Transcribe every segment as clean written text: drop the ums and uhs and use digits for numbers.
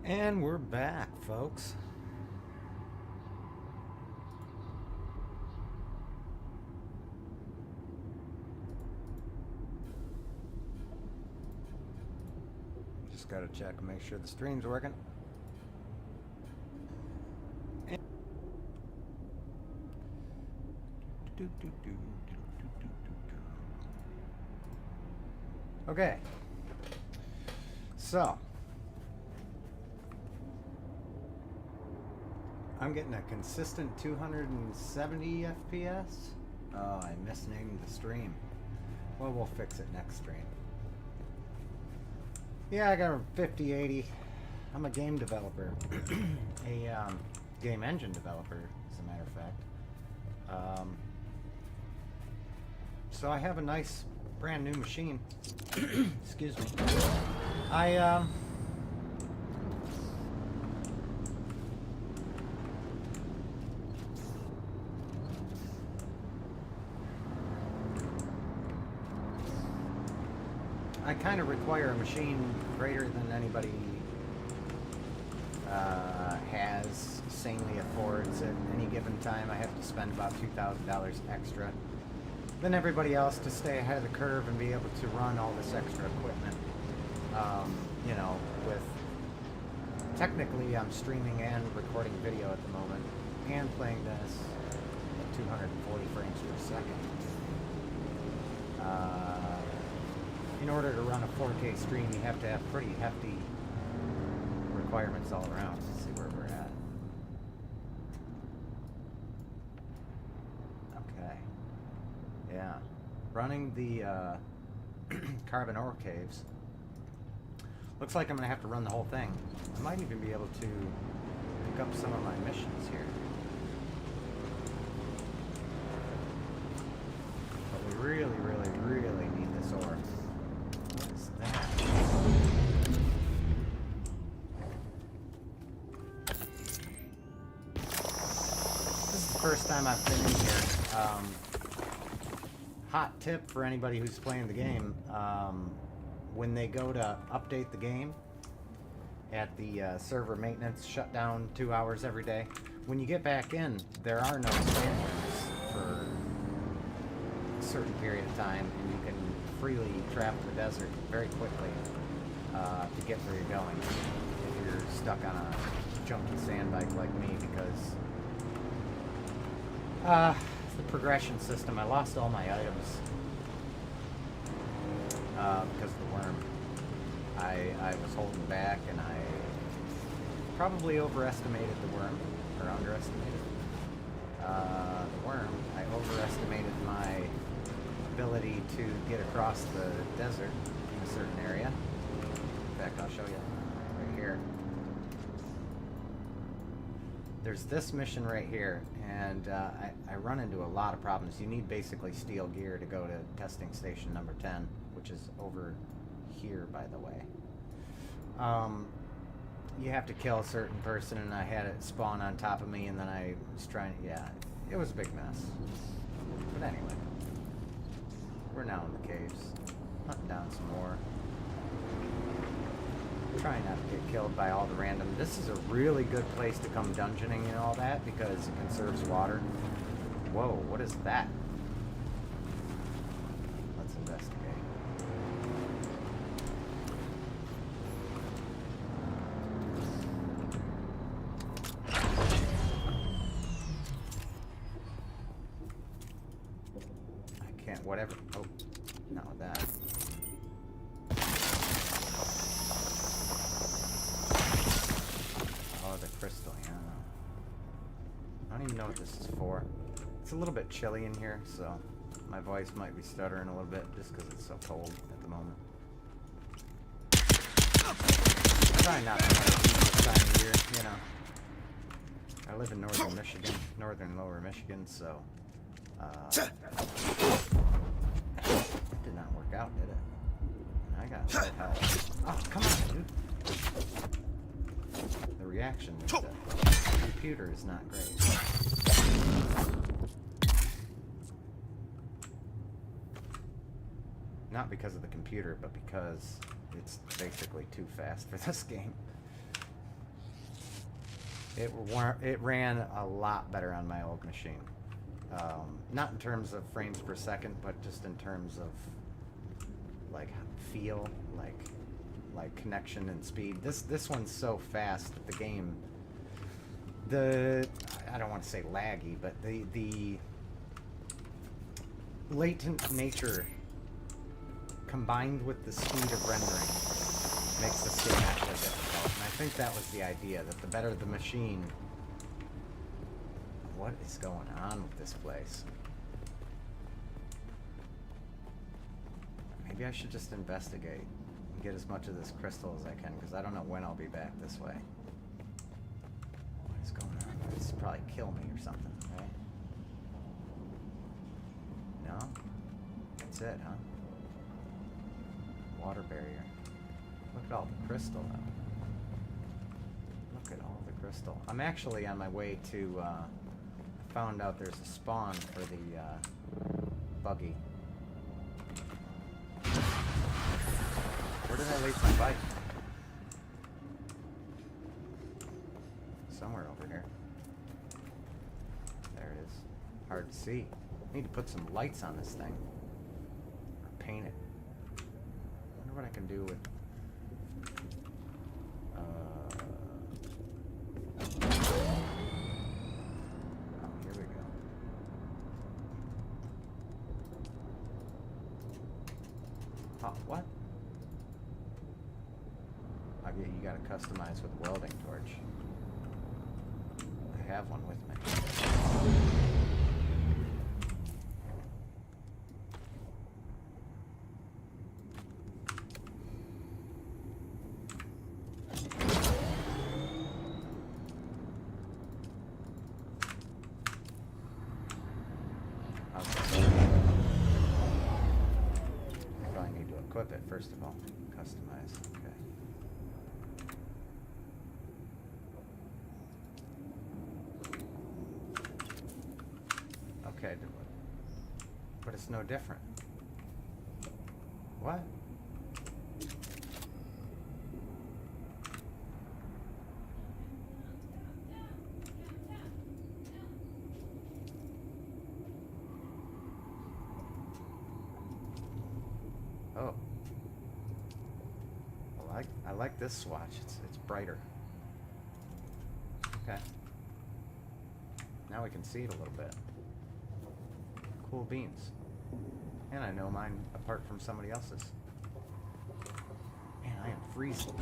And we're back, folks. Just gotta check and make sure the stream's working. Okay. So I'm getting a consistent 270 FPS. Oh, I misnamed the stream. Well, we'll fix it next stream. Yeah, I got a 5080. I'm a game developer. a game engine developer, as a matter of fact. So I have a nice brand new machine. Excuse me. I kind of require a machine greater than anybody has, sanely affords at any given time. I have to spend about $2,000 extra than everybody else to stay ahead of the curve and be able to run all this extra equipment. You know, with technically I'm streaming and recording video at the moment and playing this at 240 frames per second. In order to run a 4K stream, you have to have pretty hefty requirements all around. Let's see where we're at. Okay. Yeah. Running the carbon ore caves. Looks like I'm going to have to run the whole thing. I might even be able to pick up some of my missions here. But we really, really, really need this ore. What is that? This is the first time I've been in here. Hot tip for anybody who's playing the game. When they go to update the game at the server maintenance shutdown 2 hours every day, when you get back in, there are no standards for a certain period of time, and you can freely travel the desert very quickly to get where you're going if you're stuck on a junky sand bike like me, because the progression system, I lost all my items because of the worm. I was holding back, and I probably overestimated the worm, or underestimated the worm. I overestimated my ability to get across the desert in a certain area. In fact, I'll show you right here. There's this mission right here, and I run into a lot of problems. You need basically steel gear to go to testing station number 10, which is over here, by the way. You have to kill a certain person, and I had it spawn on top of me, and then I was trying, yeah, it was a big mess. But anyway, we're now in the caves, hunting down some more. Trying not to get killed by all the random. This is a really good place to come dungeoning and all that, because it conserves water. Whoa, what is that? Let's investigate. I can't, whatever. Oh, not with that. The crystal, yeah. I don't even know what this is for. It's a little bit chilly in here, so my voice might be stuttering a little bit just because it's so cold at the moment. I'm trying not to like this time of year, you know. I live in northern Michigan, northern lower Michigan, so it did not work out, did it? I got no help. Oh, come on, dude. The reaction with the computer is not great. Not because of the computer, but because it's basically too fast for this game. It ran a lot better on my old machine. Not in terms of frames per second, but just in terms of like feel, like connection and speed. This one's so fast that the game, I don't want to say laggy, but the latent nature combined with the speed of rendering makes this game actually difficult. And I think that was the idea, that the better the machine... What is going on with this place? Maybe I should just investigate and get as much of this crystal as I can, because I don't know when I'll be back this way. What is going on? This will probably kill me or something, right? No? That's it, huh? Water barrier. Look at all the crystal, though. Look at all the crystal. I'm actually on my way to, I found out there's a spawn for the, buggy. Where did I leave my bike? Somewhere over here. There it is. Hard to see. I need to put some lights on this thing. Or paint it. I wonder what I can do with... Oh, here we go. Oh, what? Oh, yeah, you gotta customize with welding torch. I have one with me. Equip it first of all. Customize. Okay. Okay, but it's no different. What? Oh. Well, I like this swatch. It's brighter. Okay. Now we can see it a little bit. Cool beans. And I know mine apart from somebody else's. Man, I am freezing.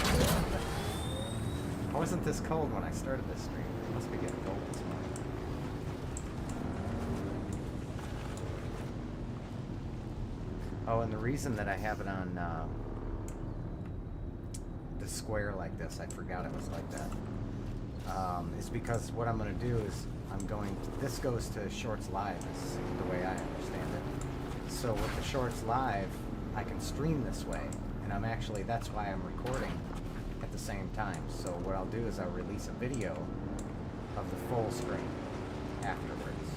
I wasn't this cold when I started this stream. It must be getting cold this morning. Oh, and the reason that I have it on the square like this, I forgot it was like that, is because what I'm going to do is this goes to Shorts Live, is the way I understand it. So with the Shorts Live, I can stream this way, and that's why I'm recording at the same time. So what I'll do is I'll release a video of the full screen afterwards.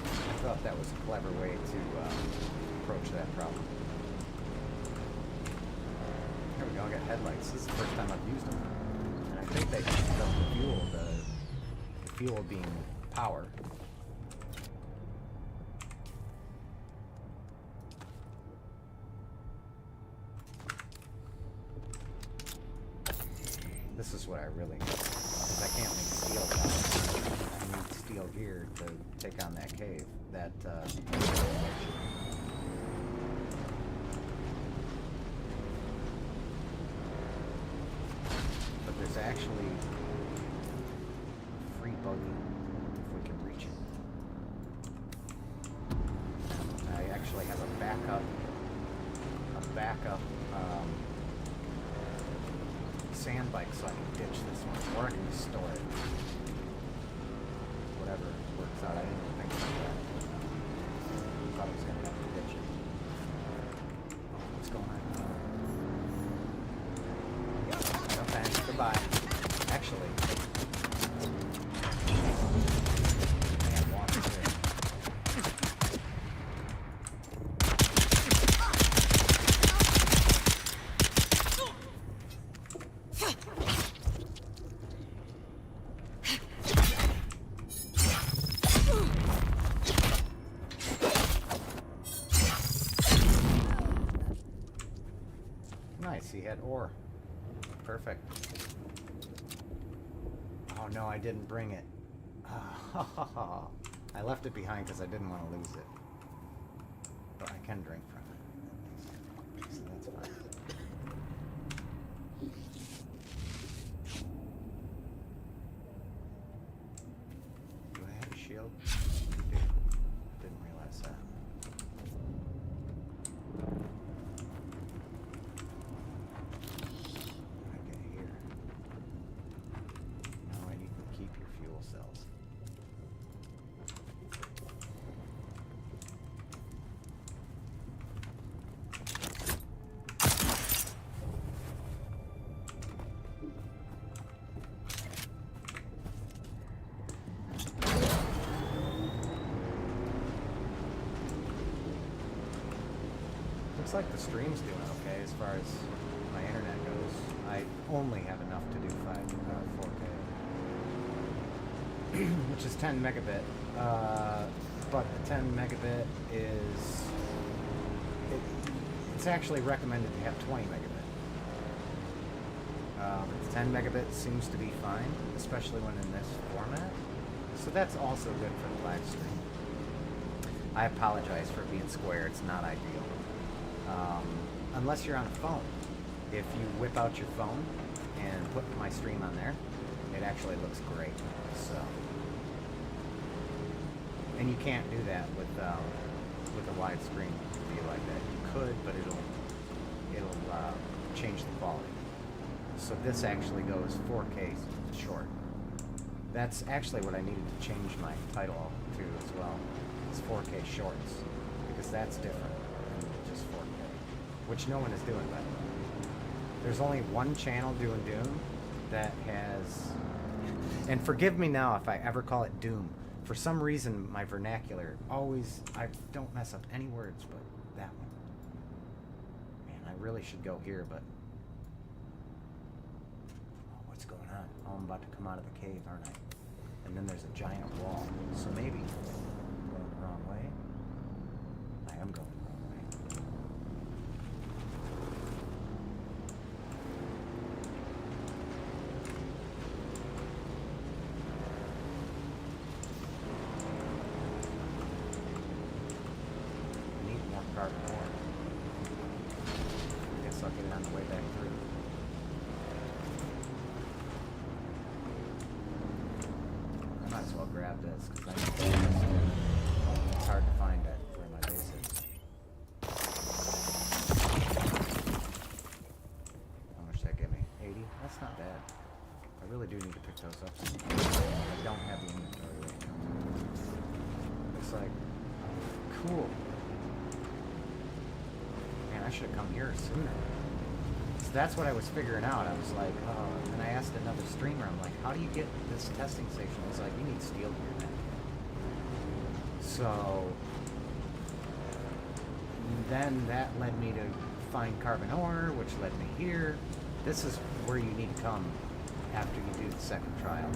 I thought that was a clever way to approach that problem. Here we go, I got headlights. This is the first time I've used them. And I think they hooked up the fuel, the fuel being power. This is what I really need, because I can't make steel power. I need steel gear to take on that cave, that but there's actually a free buggy if we can reach it. I actually have a backup sand bike, so I can ditch this one, or I can just store it. Whatever works out. I didn't even think about that. I thought I was going to have to ditch it. What's going on? No thanks. Goodbye. Actually, I have water here. nice. He had ore. Perfect. Oh no, I didn't bring it. I left it behind because I didn't want to lose it. But I can drink from it. So that's fine. Do I have a shield? I do. Didn't realize that. What do I get here? No, I need to keep your fuel cells. Looks like the stream's doing okay as far as my internet goes. I only have enough to do 4K, which is 10 megabit. But the 10 megabit is... It's actually recommended to have 20 megabit. 10 megabit seems to be fine, especially when in this format. So that's also good for the live stream. I apologize for being square, it's not ideal. Unless you're on a phone. If you whip out your phone and put my stream on there, it actually looks great. So, and you can't do that with a widescreen view like that. You could, but it'll change the quality. So this actually goes 4K short. That's actually what I needed to change my title to as well. It's 4K shorts, because that's different than just 4K, which no one is doing, by the way. There's only one channel doing Dune that has, and forgive me now if I ever call it Doom. For some reason, my vernacular always, I don't mess up any words, but that one. Man, I really should go here, but what's going on? Oh, I'm about to come out of the cave, aren't I? And then there's a giant wall, so maybe I'm going the wrong way. I am going the wrong way. I need more carbon ore. I guess I'll get it on the way back through. Might as well grab this, because it's hard to find it where my base is. How much did that give me? 80? That's not bad. I really do need to pick those up. I don't have the inventory right now. Looks like... Cool. Man, I should have come here sooner. So that's what I was figuring out. I was like, and I asked another streamer, I'm like, how do you get this testing station? He's like, you need steel gear, man. So then that led me to find carbon ore, which led me here. This is where you need to come after you do the second trial,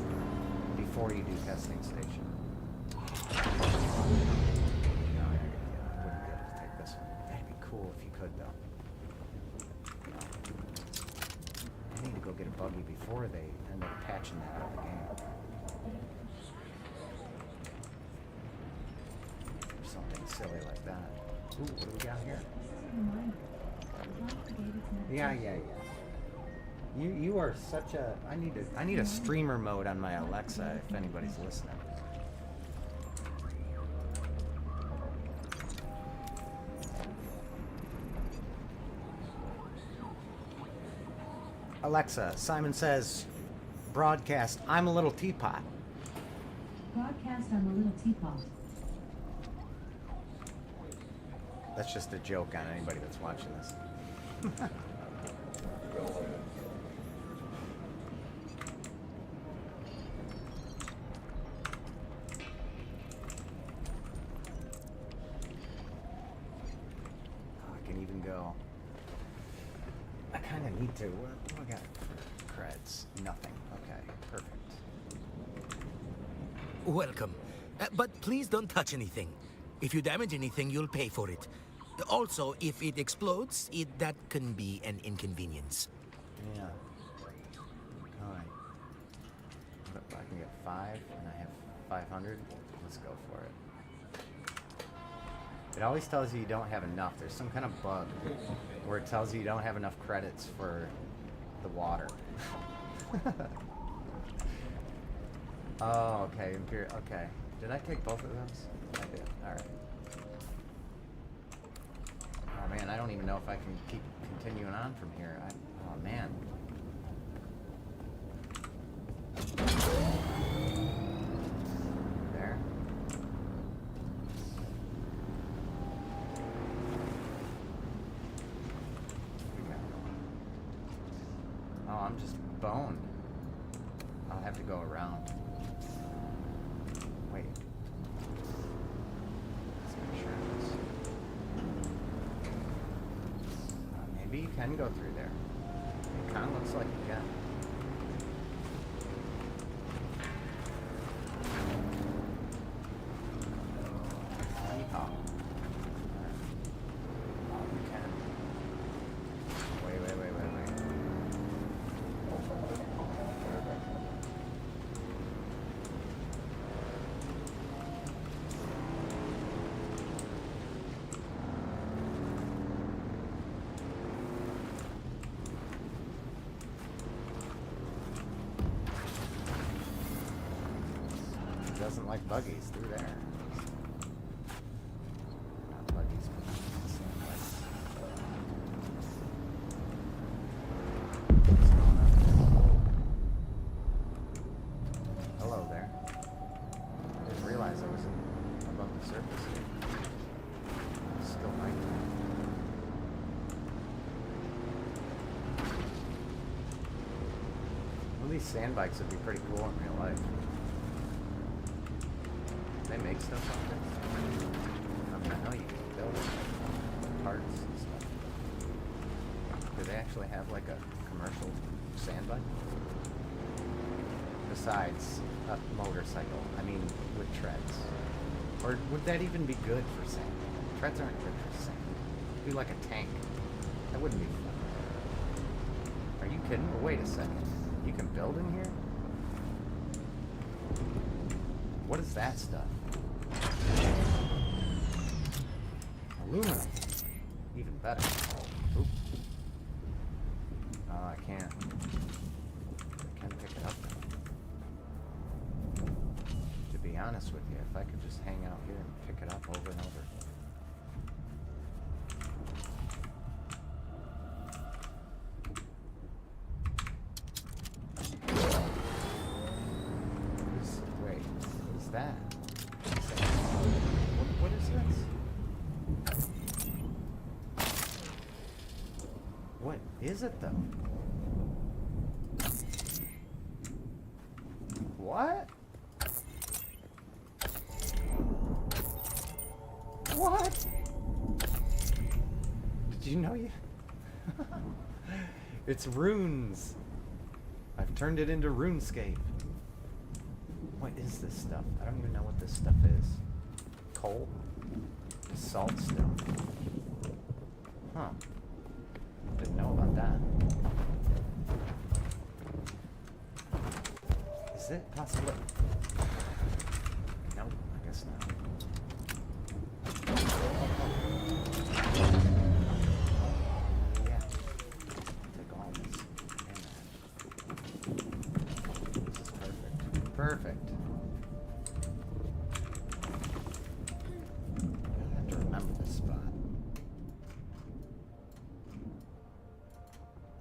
before you do testing station. No, I wouldn't be able to take this one. That'd be cool if you could, though. I need to go get a buggy before they end up patching that out of the game. Or something silly like that. Ooh, what do we got here? Yeah. You are such a... I need a streamer mode on my Alexa if anybody's listening. Alexa, Simon says, broadcast, I'm a little teapot. Broadcast, I'm a little teapot. That's just a joke on anybody that's watching this. I can even go. I kind of need to. What do I got for creds? Nothing. Okay, perfect. Welcome. But please don't touch anything. If you damage anything, you'll pay for it. Also, if it explodes, that can be an inconvenience. Yeah. Alright. I can get 5, and I have 500. Let's go for it. It always tells you don't have enough. There's some kind of bug where it tells you don't have enough credits for the water. Oh, okay. Okay. Did I take both of those? I did. Alright. Oh man, I don't even know if I can keep continuing on from here. Oh man. There. Oh, I'm just boned. I'll have to go around. Wait. Let's make sure this. Maybe you can go through there. It kind of looks like you can. Yeehaw. Oh, you can. Wait. Doesn't like buggies through there. Not buggies, but what's going on there? Hello there. I didn't realize I was above the surface here. It's still nighttime. Well, these sand bikes would be pretty cool in real life. They make stuff like this. I mean, I know you can build it, parts and stuff. Do they actually have like a commercial sand bike? Besides a motorcycle, I mean, with treads. Or would that even be good for sand? Treads aren't good for sand. It'd be like a tank. That wouldn't be fun. Are you kidding? Well, wait a second. You can build in here? What is that stuff? Aluminum. Even better. Oop. Oh, I can't. I can't pick it up. To be honest with you, if I could just hang out here and pick it up over and over. Wait, what is that? What is this? What is it though? What? What? Did you know you? It's runes. I've turned it into RuneScape. What is this stuff? I don't even know what this stuff is. Coal? Salt stone. Huh. Didn't know about that. Is it possible? Nope, I guess not. Yeah. Take all this. And that. This is perfect. Perfect. I have to remember this spot.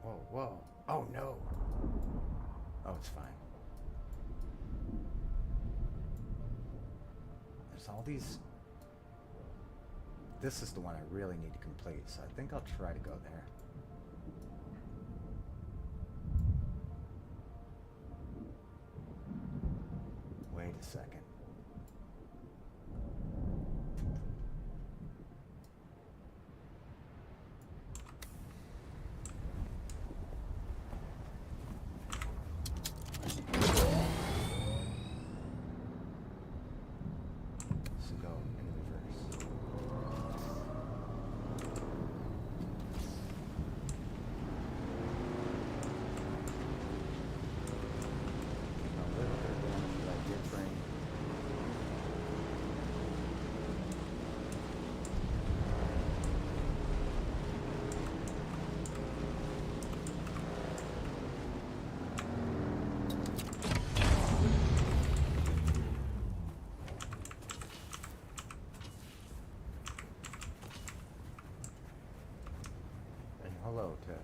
Whoa. Oh no. Oh, it's fine. There's all these. This is the one I really need to complete, so I think I'll try to go there. Wait a second. So go in reverse.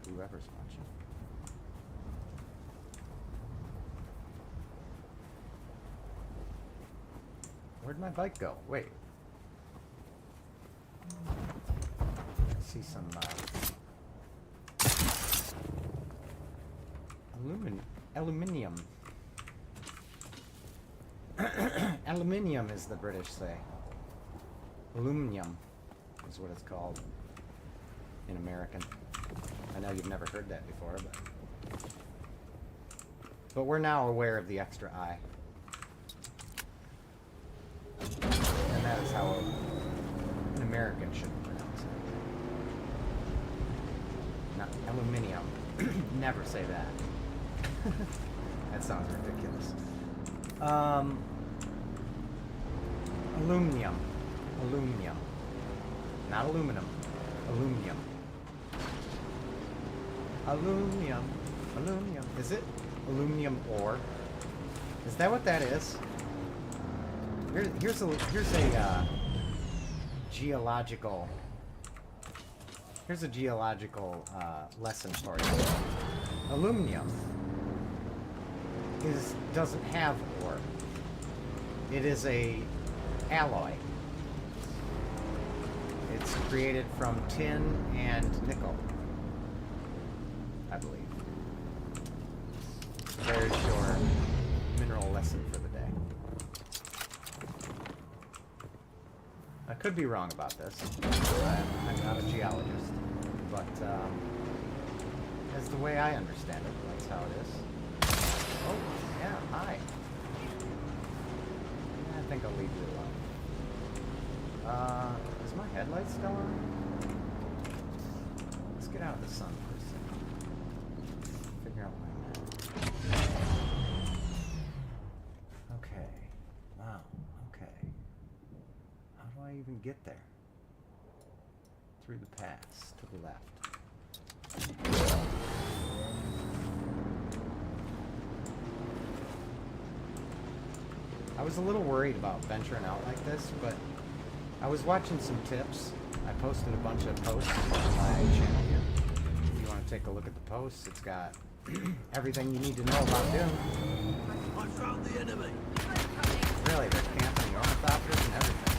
whoever's watching. Where'd my bike go? Wait. I see some aluminium. Aluminium, as the British say. Aluminium is what it's called in American. I know you've never heard that before, but we're now aware of the extra I. And that is how an American should pronounce it. Not aluminium. Never say that. That sounds ridiculous. Aluminium. Aluminium. Not aluminum. Aluminium. Aluminium. Aluminium. Is it aluminum ore? Is that what that is? Here's a geological. Here's a geological lesson for you. Aluminium doesn't have ore. It is a alloy. It's created from tin and nickel, I believe. There's your mineral lesson for the day. I could be wrong about this. I'm not a geologist, but that's the way I understand it. That's how it is. Oh, yeah, hi. I think I'll leave you alone. Is my headlight still on? Let's get out of the sun for a second. Figure out where I'm at. Okay. Wow, okay. How do I even get there? Through the pass, to the left. I was a little worried about venturing out like this, but I was watching some tips. I posted a bunch of posts on my channel here. If you want to take a look at the posts, it's got everything you need to know about Dune. I found the enemy. Really, they're camping the ornithopters and everything.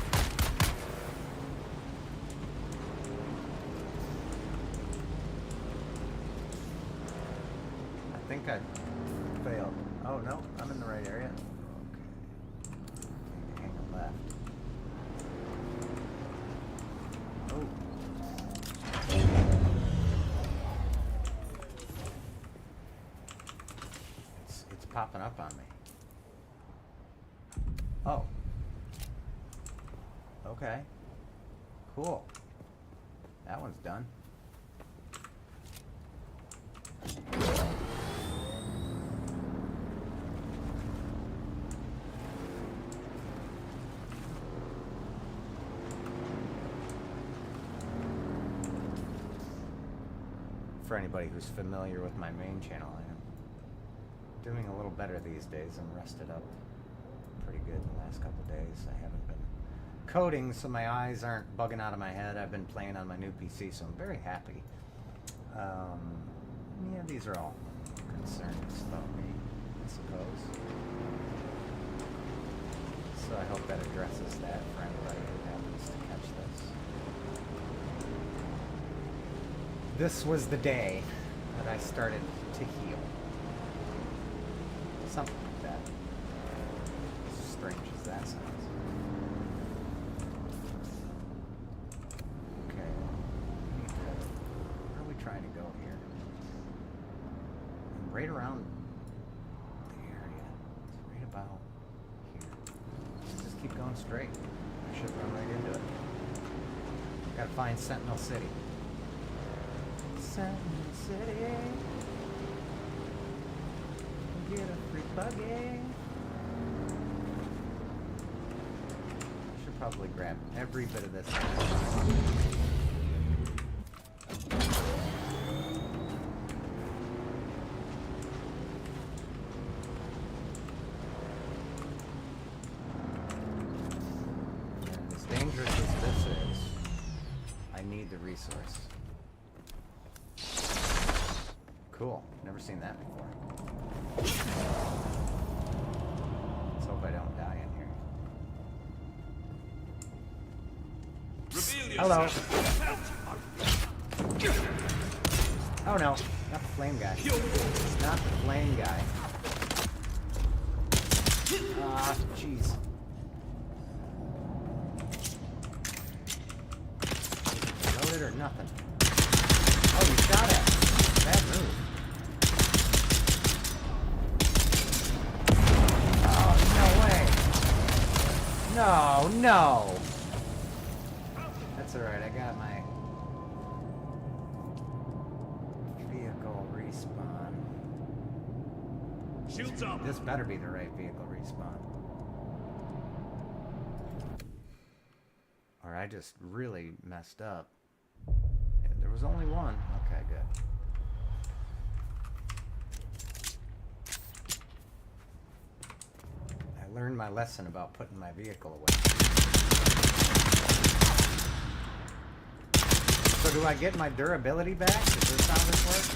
I think I failed. Oh no, I'm in the right area. Okay. Hang a left. Oh. It's popping up on me. Oh. Okay. Cool. That one's done. For anybody who's familiar with my main channel, I am doing a little better these days. I'm rested up pretty good the last couple of days. I haven't been coding, so my eyes aren't bugging out of my head. I've been playing on my new PC, so I'm very happy. Yeah, these are all concerns about me, I suppose. So I hope that addresses that for anybody who happens to catch this. This was the day that I started to heal. Something like that. As strange as that sounds. Okay. Where are we trying to go here? I'm right around the area. It's right about here. Just keep going straight. I should run right into it. Gotta find Sentinel City. Sentinel City. Get a free buggy. Should probably grab every bit of this. And as dangerous as this is, I need the resource. cool. Never seen that before. Let's hope I don't die in here. Hello. Oh no, not the flame guy. It's not the flame guy. Ah, jeez. Loaded or nothing. Oh, you shot at me. Bad move. Oh, no way. No. That's alright, I got my vehicle respawn. Shields up. This better be the right vehicle respawn. Or I just really messed up. There was only one. Okay, good. I learned my lesson about putting my vehicle away. So do I get my durability back? Is this how this works?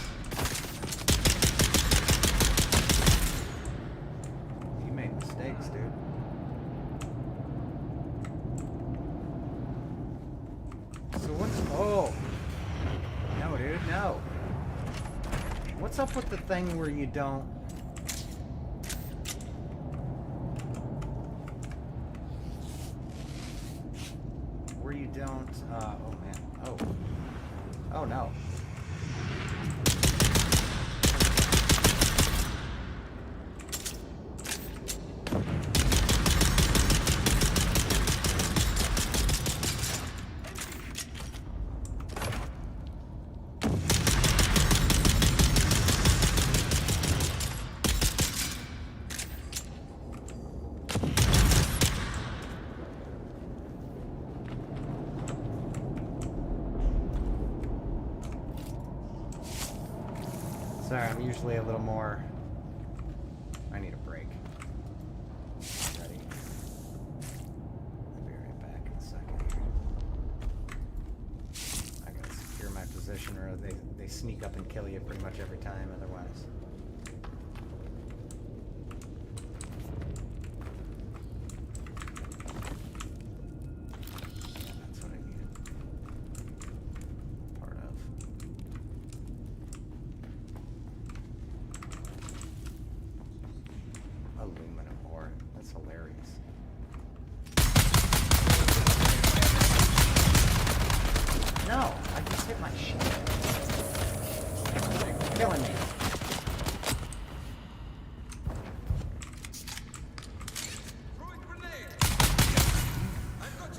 You made mistakes, dude. So what's... Oh! No, dude, no. What's up with the thing where you don't... Where you don't... oh, man. Oh. Oh, no. Sorry, I'm usually a little more... I need a break. Ready. I'll be right back in a second. I gotta secure my position or they sneak up and kill you pretty much every time otherwise. That's what I needed. Part of. Aluminum ore. That's hilarious. No! I just hit my shit. They're killing me.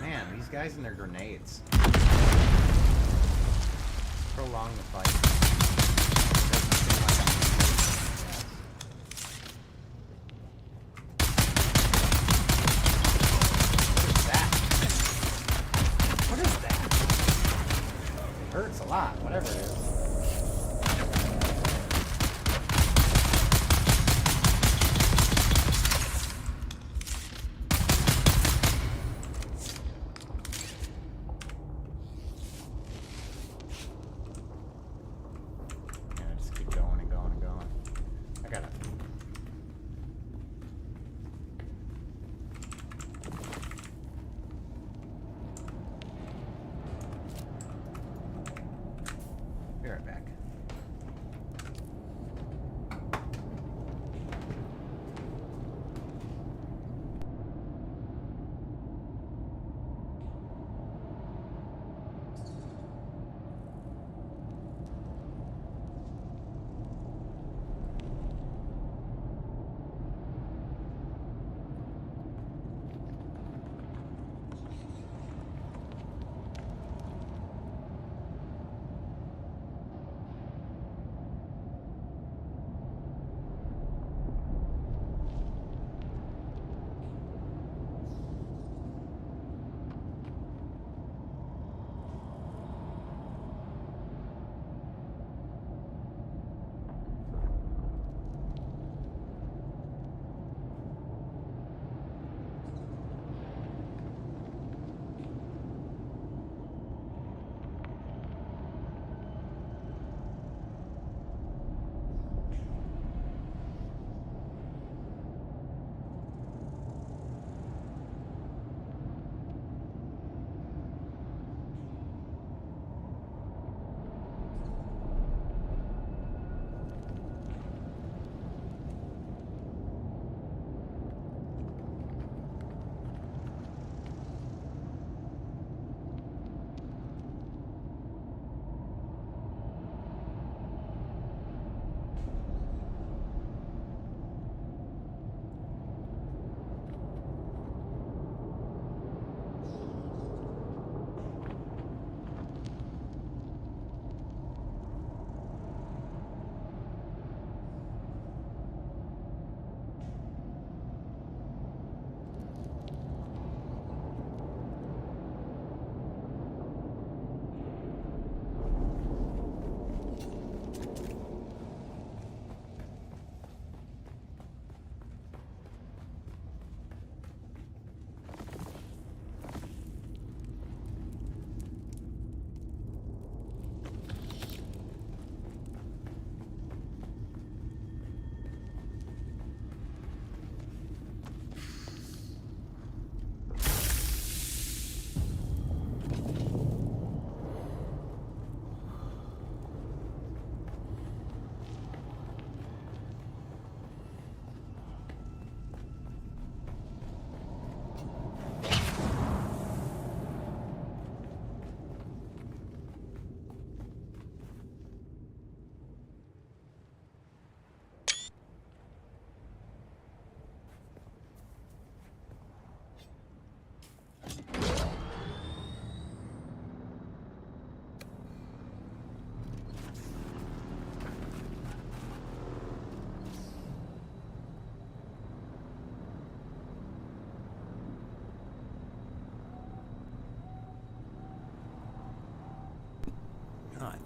Man, these guys and their grenades. Prolong the fight. Doesn't seem like I'm... What is that? Hurts a lot, whatever it is.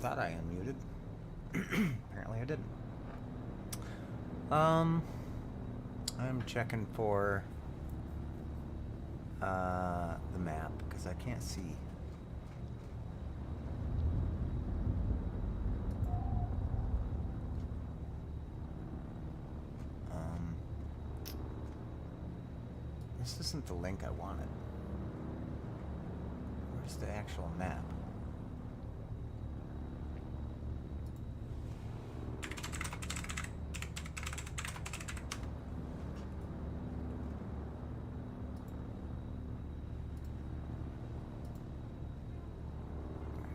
thought I unmuted. Apparently I didn't. I'm checking for the map because I can't see. This isn't the link I wanted. Where's the actual map?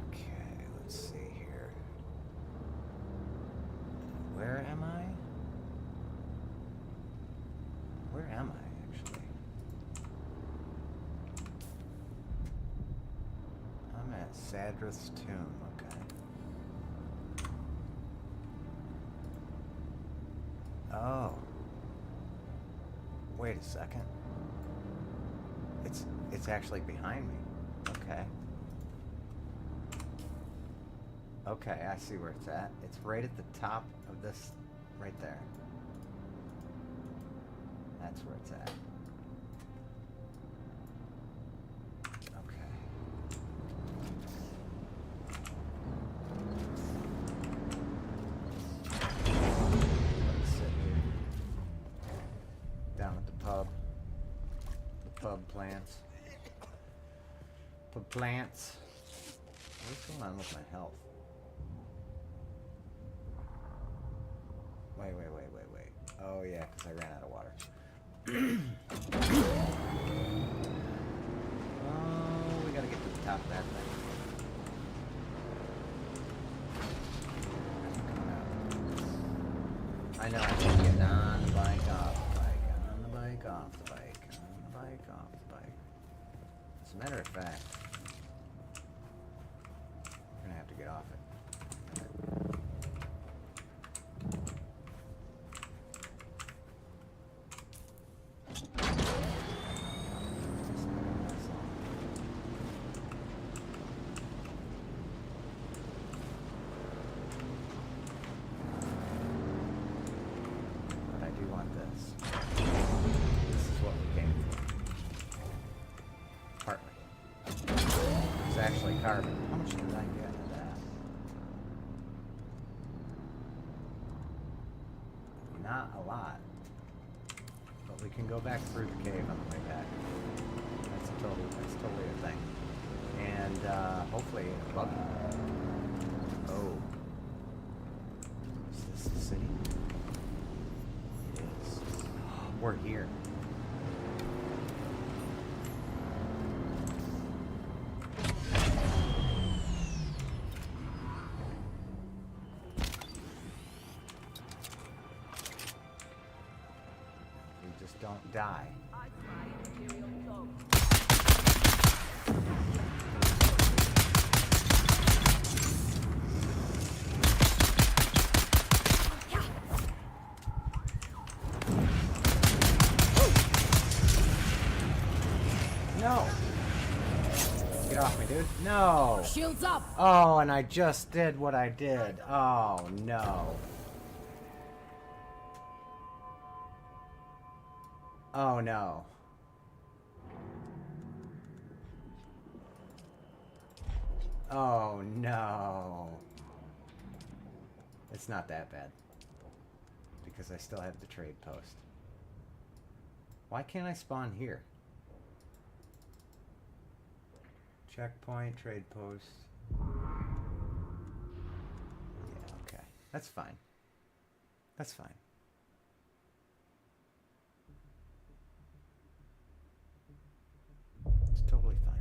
Okay, let's see here. Where am I? Where am I, actually? I'm at Sadrith's tomb, okay. Oh. Wait a second. It's actually behind me. Okay. Okay, I see where it's at. It's right at the top of this, right there. That's where it's at. Okay. Let's sit here. Down at the pub. The pub plants. Pub plants. What's going on with my health? Wait. Oh yeah, because I ran out of water. Oh, we gotta get to the top of that thing. I know I can get on the bike, off the bike, on the bike, off the bike, on the bike, off the bike. As a matter of fact, we're gonna have to get off it. Carbon. How much did I get of that? Not a lot. But we can go back through the cave on the way back. That's totally a thing. And hopefully a buggy. Oh. Is this the city? It is. We're here. Don't die. No! Get off me, dude. No! Shields up! Oh, and I just did what I did. Oh, no. Oh no. Oh no. It's not that bad. Because I still have the trade post. Why can't I spawn here? Checkpoint, trade post. Yeah, okay. That's fine. That's fine. It's totally fine.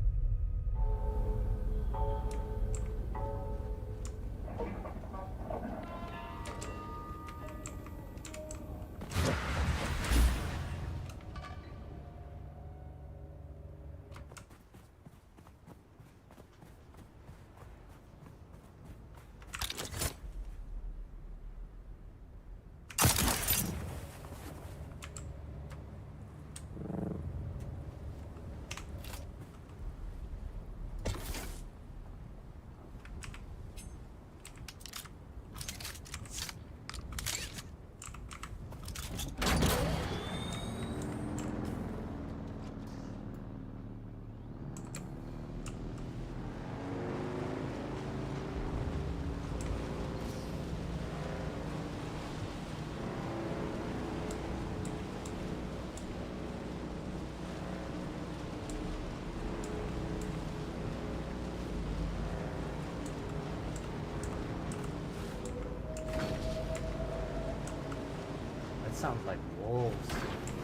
sounds like wolves.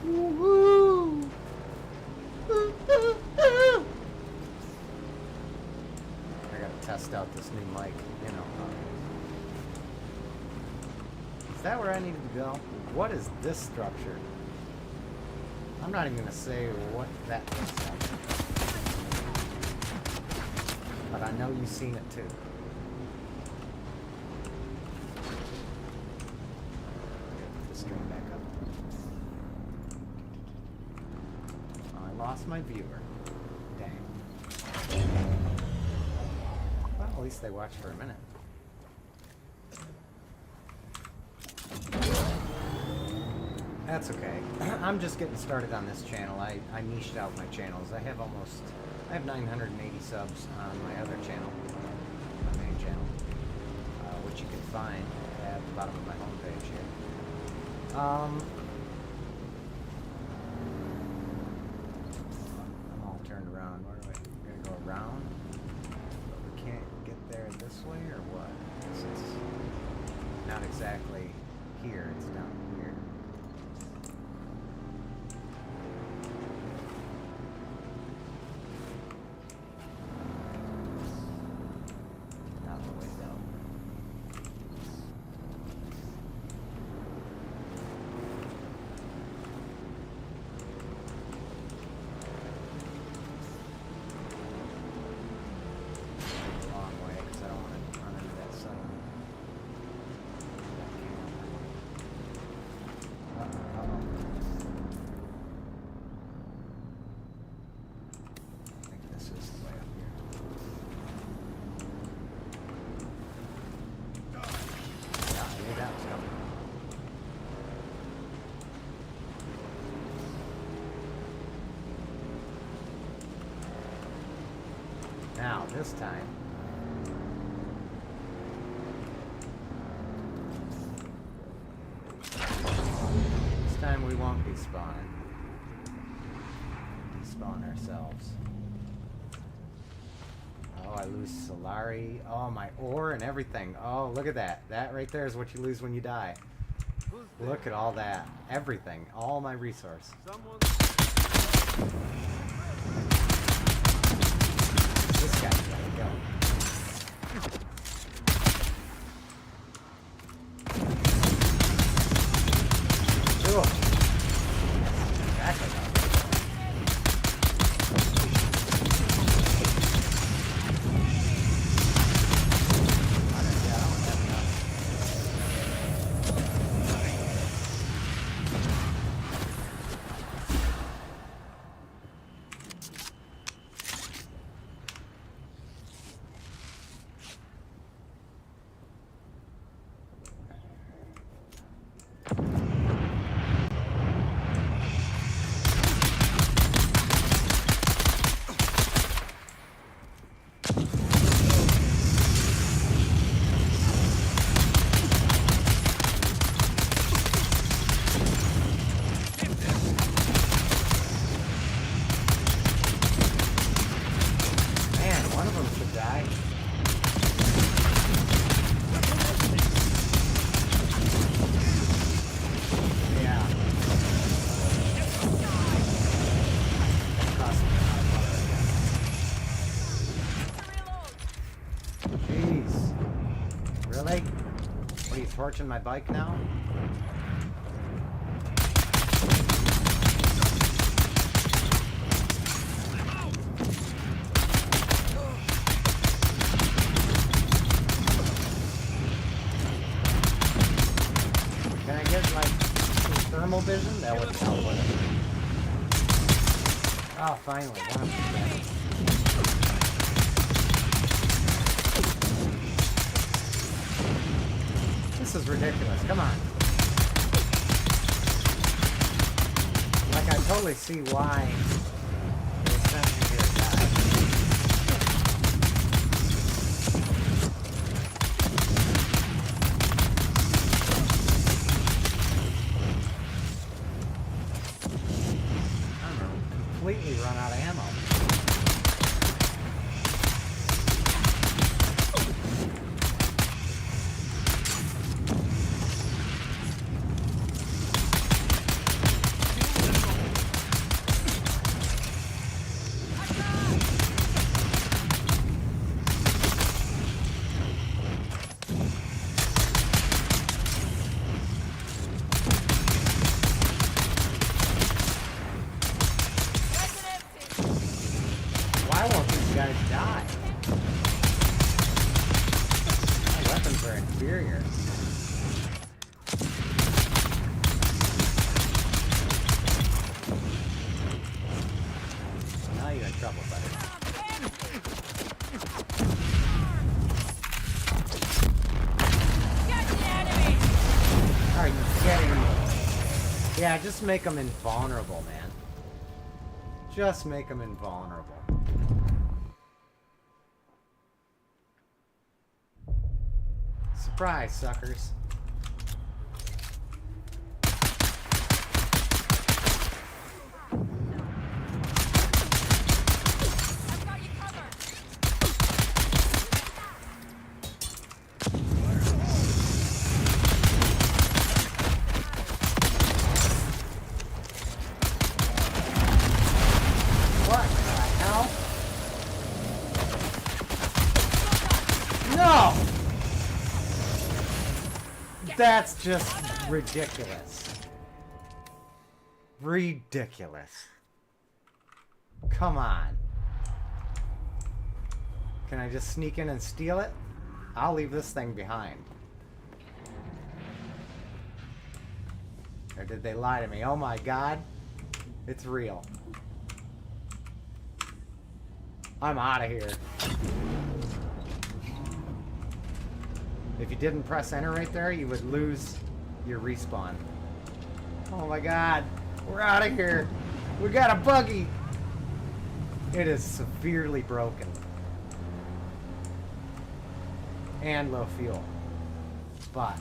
Woo-hoo! I gotta test out this new mic, you know. Is that where I needed to go? What is this structure? I'm not even gonna say what that looks like. But I know you've seen it too. Put the stream back up. Oh, I lost my viewer. Dang. Well, at least they watched for a minute. That's okay. I'm just getting started on this channel. I niched out my channels. I have 980 subs on my other channel, my main channel, which you can find at the bottom of my homepage here. I'm all turned around. Where do I? We're gonna go around. But we can't get there this way, or what? This is not exactly here. It's down here. Now, this time, we won't be spawning. Despawn ourselves. Oh, I lose Solari. Oh, my ore and everything. Oh, look at that. That right there is what you lose when you die. Look at all that. Everything. All my resource. This guy's gotta go. Cool. Exactly. Torching my bike now? Can I get like some thermal vision? That wouldn't help, would it? Oh, finally. One of them. This is ridiculous. Come on. Like, I totally see why they sent me here to die. I don't know. Completely run out of ammo. getting me. Yeah, just make them invulnerable, man. Just make them invulnerable. Surprise, suckers. What the hell? No! That's just ridiculous. Ridiculous. Come on. Can I just sneak in and steal it? I'll leave this thing behind. Or did they lie to me? Oh my god. It's real. I'm out of here. If you didn't press enter right there, you would lose your respawn. Oh my god. We're out of here. We got a buggy. It is severely broken. And low fuel. But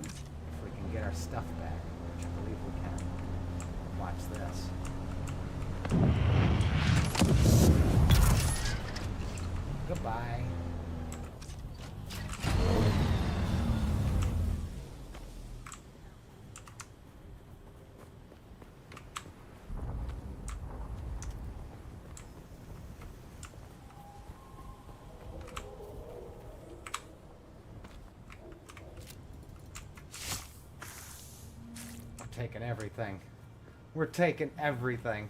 if we can get our stuff back, which I believe we can. Watch this. Goodbye. We're taking everything. We're taking everything.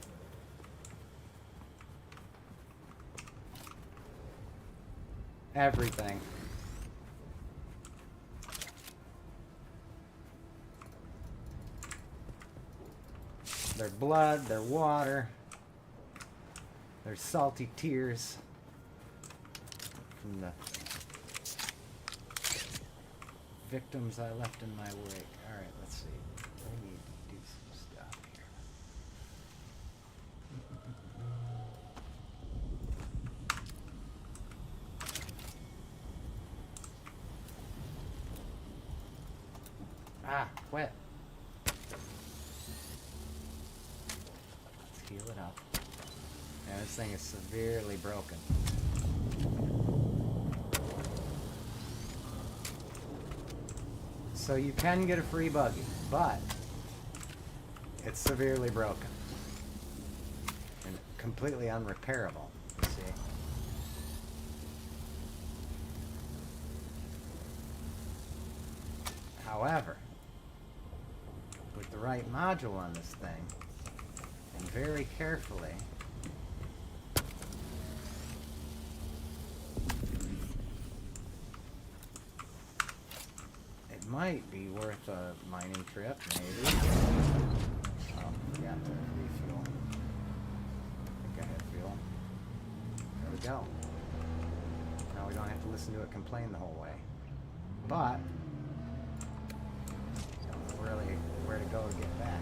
Everything. Their blood, their water, their salty tears from the victims I left in my wake. Alright, let's see. I need to do some stuff here. Ah, wet. Let's heal it up. Yeah, this thing is severely broken. So you can get a free buggy, but it's severely broken. And completely unrepairable, you see. However, with the right module on this thing, and very carefully, it might be worth a mining trip, maybe. Oh, forgot to refuel. I think I had fuel. There we go. Now we don't have to listen to it complain the whole way. But really where to go to get back.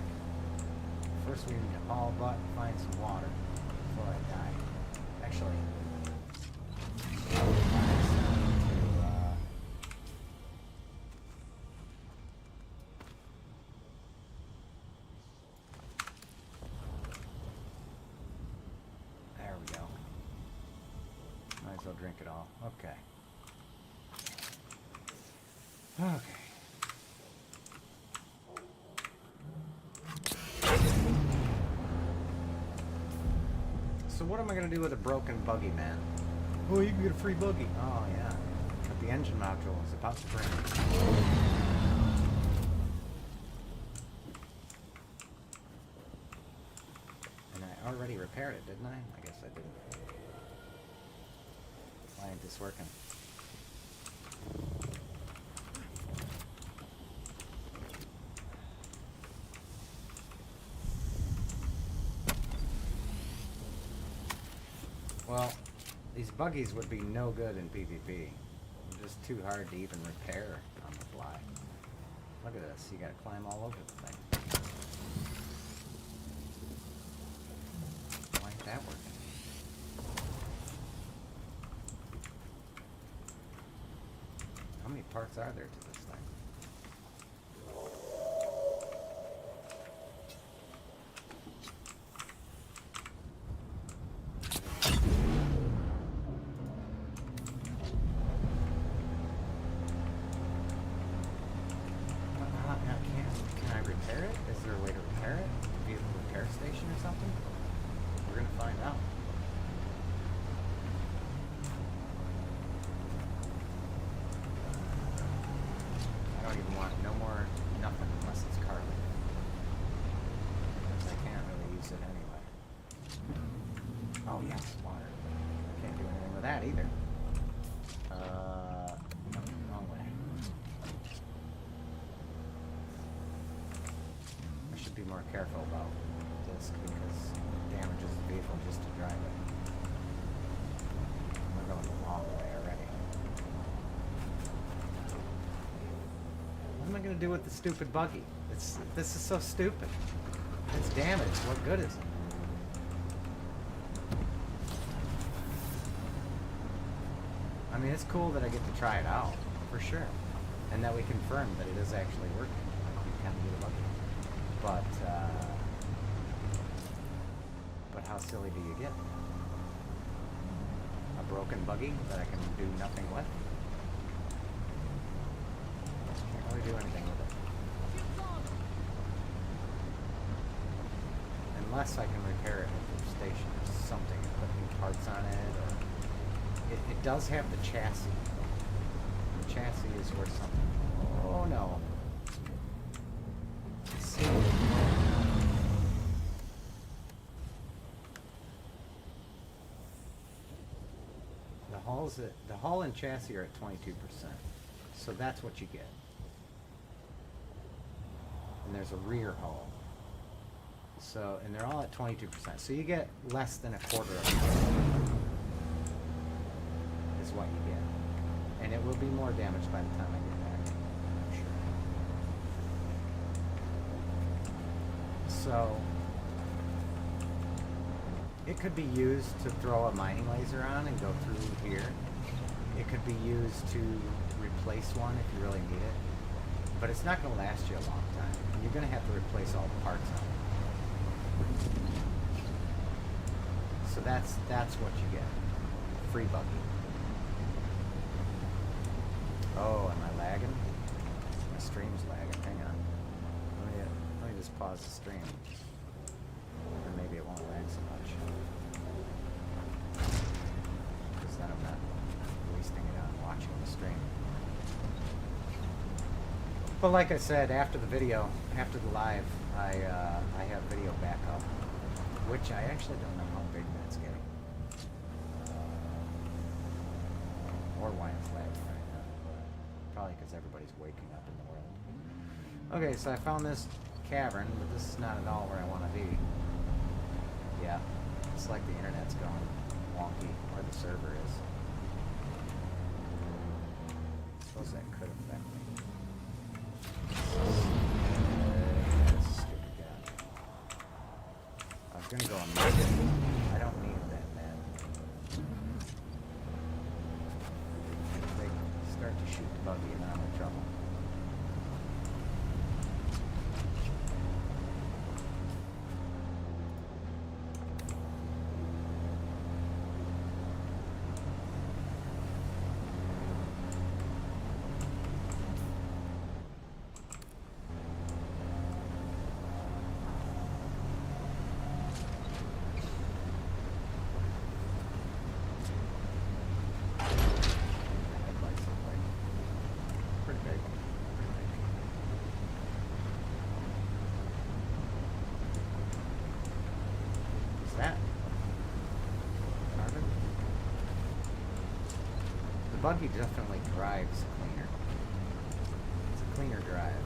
First we need to all but find some water before I die. Actually, there we go. Might as well drink it all. Okay. Okay. So what am I going to do with a broken buggy, man? Oh, you can get a free buggy. Oh, yeah. But the engine module is about to break. And I already repaired it, didn't I? I guess I didn't. Why ain't this working? Well, these buggies would be no good in PvP. too hard to even repair on the fly. Look at this. You gotta climb all over the thing. Why ain't that working? How many parts are there to this thing? Can I repair it? Is there a way to repair it? Vehicle repair station or something? We're gonna find out. I don't even want no more nothing unless it's carbon. Because I can't really use it anyway. Oh yes, water. Can't do anything with that either. No, wrong way. I should be more careful about this because it damages the vehicle just to drive it. We're going the long way already. What am I going to do with the stupid buggy? This is so stupid. It's damaged. What good is it? I mean, it's cool that I get to try it out, for sure. And that we confirm that it is actually working. Like, you can do the buggy. But how silly do you get? A broken buggy that I can do nothing with? Can't really do anything with it. Unless I can repair it at the station or something and put new parts on it, or... It does have the chassis. The chassis is worth something. Oh no. See? The hull and chassis are at 22%. So that's what you get. And there's a rear hull. So, and they're all at 22%. So you get less than a quarter of it. Is what you get. And it will be more damaged by the time I get back. I'm sure. So, it could be used to throw a mining laser on and go through here. It could be used to replace one if you really need it. But it's not going to last you a long time. And you're going to have to replace all the parts on it. So that's what you get. Free buggy. Oh, am I lagging? My stream's lagging. Hang on. Let me just pause the stream. Or maybe it won't lag so much. Because then I'm not wasting it on watching the stream. But like I said, after the video, after the live, I have video backup, which I actually don't know how big that's getting. Or why it's lagging right now. Probably because everybody's waking up in the world. Okay, so I found this cavern, but this is not at all where I want to be. Yeah, it's like the internet's going wonky, or the server is. I suppose that could affect me. Stupid guy. I was gonna go on mid. I don't need that, man. If they start to shoot the buggy, and then I'm in trouble. The buggy definitely drives cleaner. It's a cleaner drive.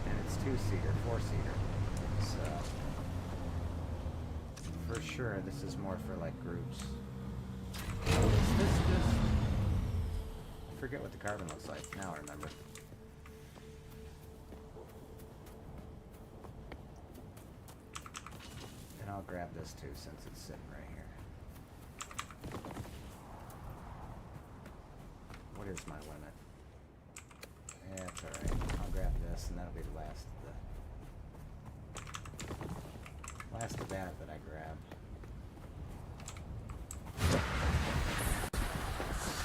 And it's two-seater, four-seater. So, for sure this is more for like groups. Is this just... I forget what the carbon looks like. Now I remember. And I'll grab this too since it's sitting right here. What is my limit? Yeah, that's alright. I'll grab this and that'll be the last of that I grabbed.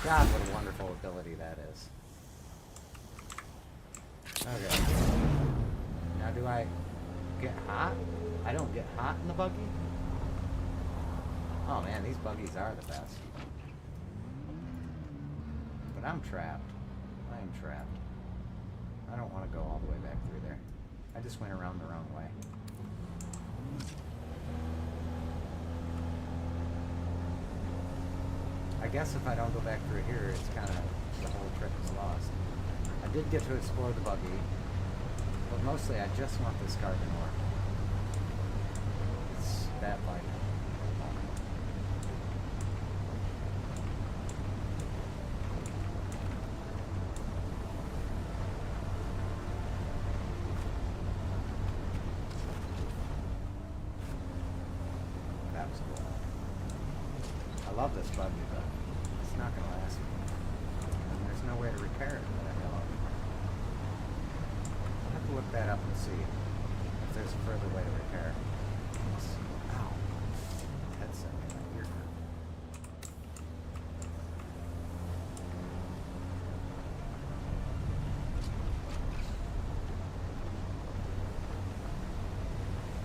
God, what a wonderful ability that is. Okay. Now do I get hot? I don't get hot in the buggy? Oh man, these buggies are the best. But I'm trapped. I am trapped. I don't want to go all the way back through there. I just went around the wrong way. I guess if I don't go back through here, it's kind of, the whole trip is lost. I did get to explore the buggy, but mostly I just want this carbon ore. It's that vital. That was cool. I love this buggy, but it's not going to last me. And there's no way to repair it that I know of. I'll have to look that up and see if there's a further way to repair it. Ow. Headset in my ear.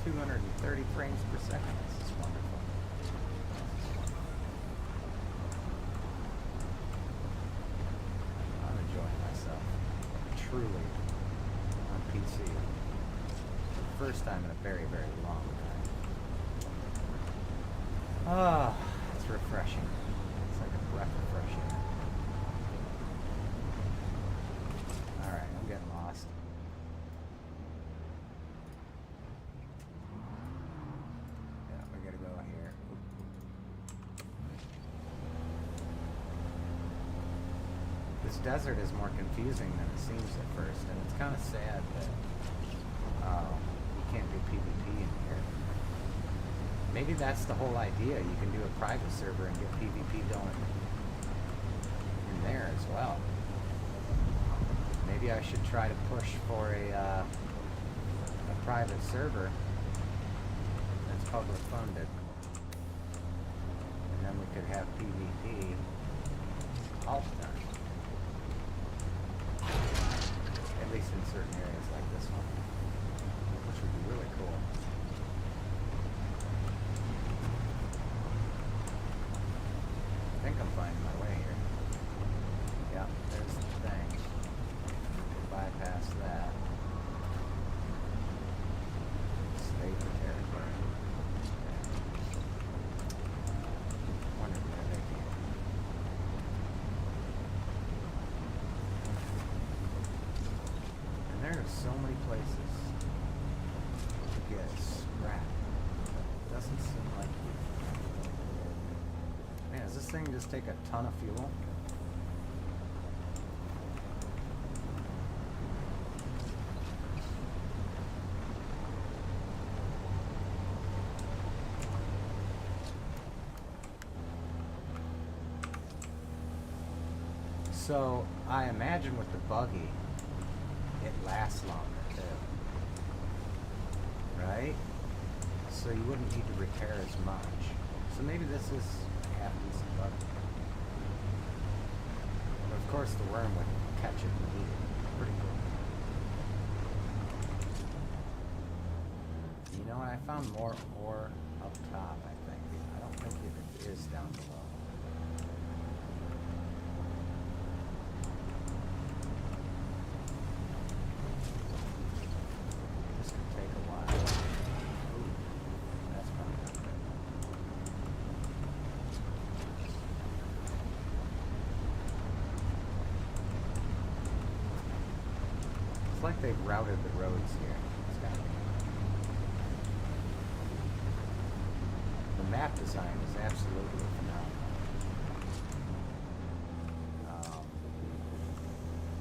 .230 frames per second. This is wonderful. I'm enjoying myself. Truly. On PC. For the first time in a very, very long time. Ah, it's refreshing. It's like a breath of fresh air. Alright, I'm getting lost. Yeah, we gotta go here. This desert is more confusing than it seems at first, and it's kind of sad that you can't do PvP in here. Maybe that's the whole idea. You can do a private server and get PvP going in there as well. Maybe I should try to push for a private server that's public funded, and then we could have PvP all the time. At least in certain areas like this one, which would be really cool. I think I'm finding my way here. Yeah, there's the thing. Bypass that. Stay for territory. Wonder where they came. And there are so many places to get scrap. It doesn't seem like you. Man, does this thing just take a ton of fuel? So, I imagine with the buggy, it lasts longer too. Right? So you wouldn't need to repair as much. So maybe this is a half decent buggy. But of course the worm would catch it and eat it. Pretty cool. You know what? I found more ore up top, I think. I don't think it is down below. This could take a while. Ooh, that's probably not good. It's like they've routed the roads here. It's gotta be. The map design is absolutely phenomenal.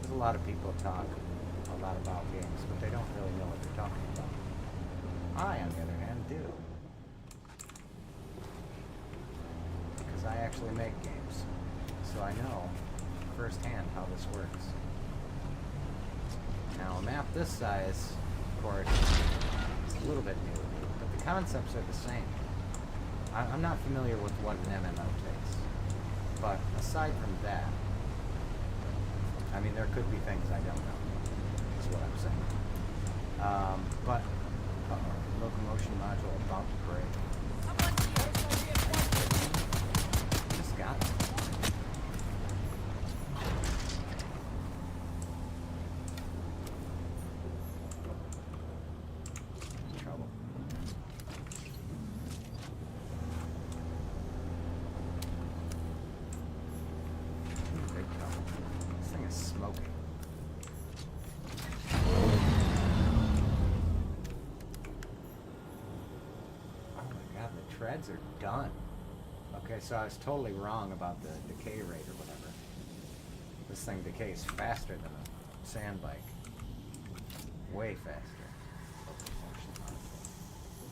There's a lot of people talk a lot about games, but they don't really know what they're talking about. I, on the other hand, do. Because I actually make games. So I know firsthand how this works. Now, a map this size, of course, is a little bit new, but the concepts are the same. I'm not familiar with what an MMO takes, but aside from that, I mean, there could be things I don't know, is what I'm saying. But, locomotion module about to break. Just got it. Trouble. Big trouble. This thing is smoking. Treads are done. Okay, so I was totally wrong about the decay rate or whatever. This thing decays faster than a sand bike. Way faster.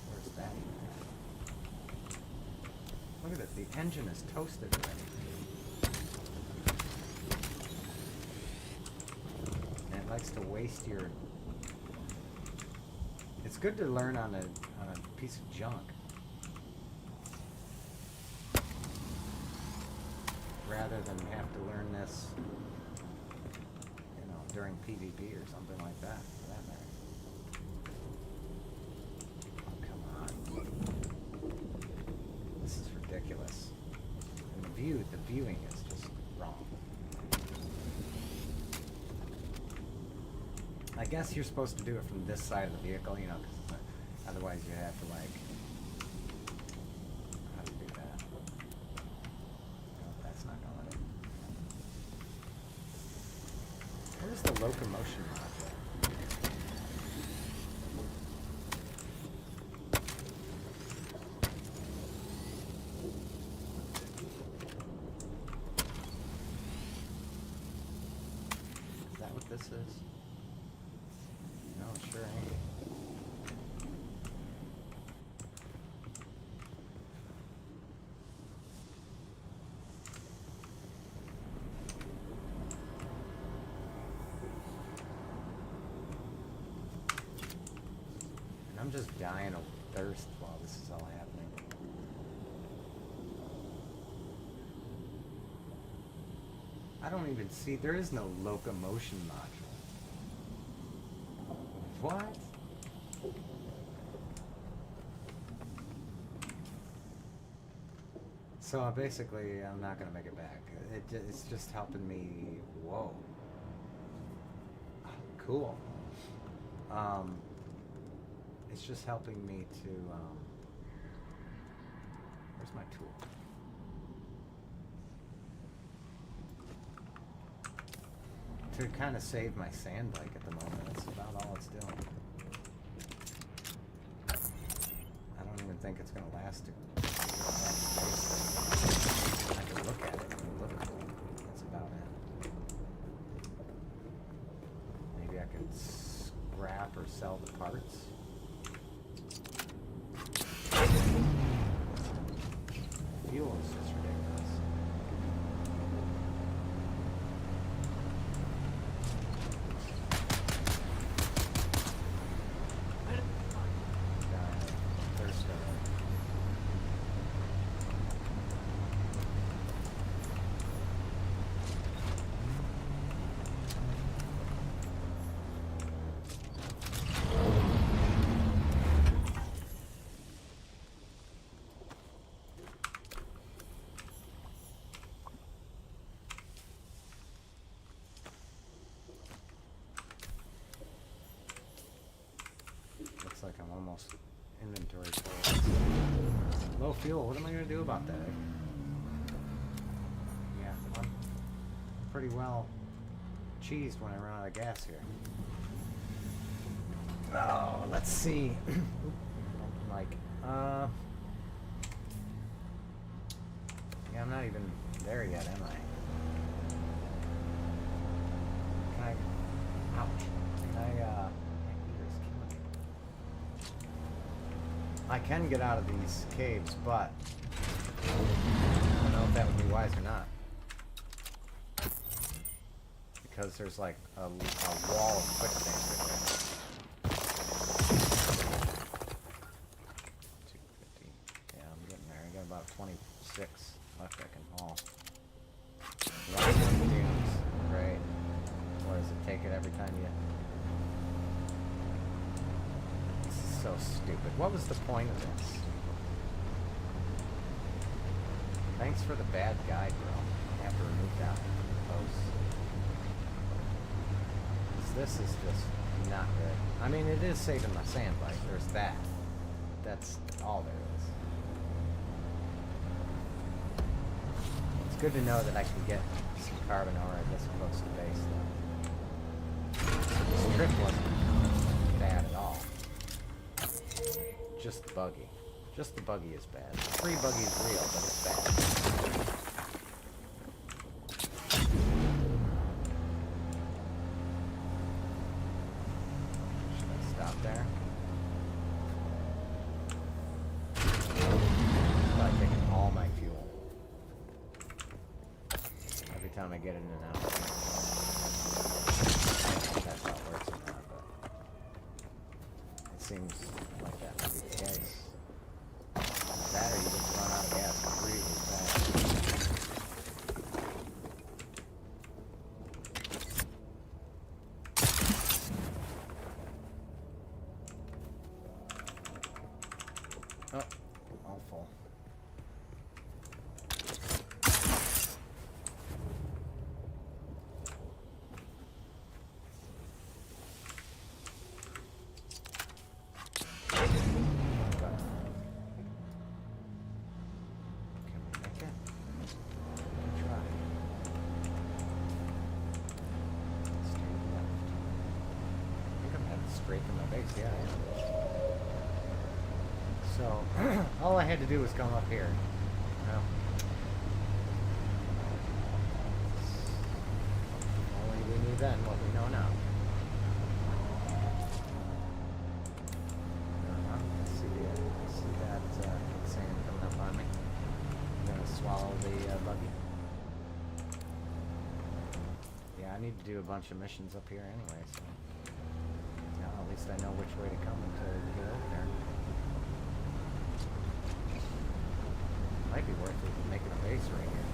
Where's that even at? Look at it, the engine is toasted already. And it likes to waste your... It's good to learn on a piece of junk. Rather than have to learn this, you know, during PvP or something like that, for that matter. Oh, come on. This is ridiculous. And the viewing is just wrong. I guess you're supposed to do it from this side of the vehicle, you know, because otherwise you have to, like, where's the locomotion module? Is that what this is? No, it sure ain't. I'm just dying of thirst while this is all happening. I don't even see, there is no locomotion module. What? So basically, I'm not gonna make it back. It's just helping me, whoa. Cool. It's just helping me to, where's my tool? To kind of save my sand bike at the moment. That's about all it's doing. I don't even think it's going to last too long. I can look at it and look cool. That's about it. Maybe I could scrap or sell the parts. Fuel is just ridiculous. Thirst already. Looks like I'm almost inventory full. Low fuel, what am I going to do about that? Yeah, I'm pretty well cheesed when I run out of gas here. Oh, let's see. Like, not even there yet, am I? Can I... Ouch. Can I, my ear is killing me. I can get out of these caves, but... I don't know if that would be wise or not. Because there's like a wall of quicksand right there. 250. Yeah, I'm getting there. I got about 26 left I can haul. Lots of dunes. Great. What does it take it every time you... This is so stupid. What was the point of this? Thanks for the bad guide, bro. I have to remove that post. This is just not good. I mean, it is saving my sand bike. There's that. That's all there is. It's good to know that I can get some carbon ore, I guess, close to base, though. This trip wasn't bad at all. Just the buggy. Just the buggy is bad. The free buggy is real, but it's bad. There. By taking all my fuel. Every time I get in and out. That's how it works or not, but it seems like that would be the case. That or you just run out of gas really fast. Oh, all full. Can we make it? Try. Straight left. I think I'm headed straight for my base, yeah, I am. So, all I had to do was come up here. Well, only we knew then what we know now. See that sand coming up on me. I'm gonna swallow the buggy. Yeah, I need to do a bunch of missions up here anyway, so now at least I know which way to come to get over there. Might be worth it making a base right here.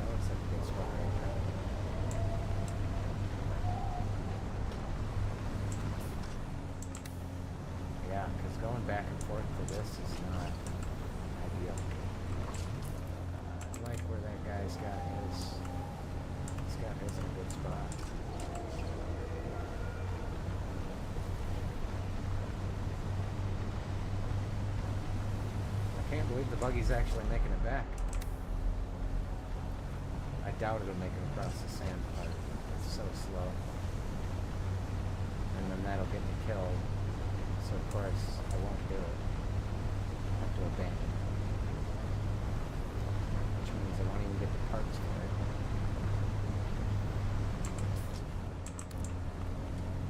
That looks like a good spot right there. Yeah, because going back and forth to this is not ideal. I like where that guy's got his. He's got his in a good spot. I can't believe the buggy's actually making it back. I doubt it'll make it across the sand part. It's so slow. And then that'll get me killed. So of course I won't do it. I have to abandon it. Which means I won't even get the parts for it.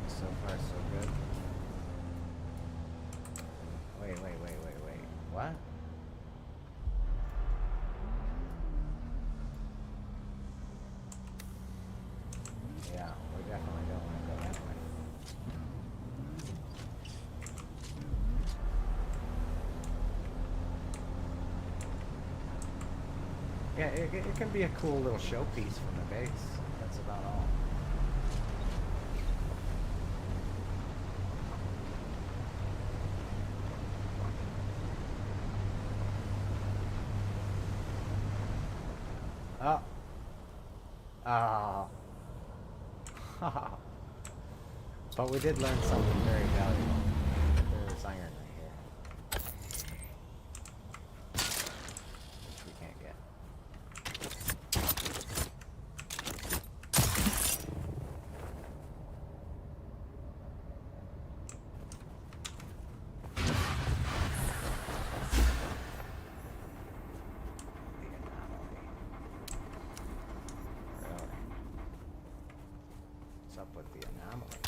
So far so good. Wait. What? Yeah, we definitely don't want to go that way. Yeah, it can be a cool little showpiece for the base. That's about all. Oh. Oh. But we did learn something very valuable. There's iron right here. Which we can't get. the anomaly.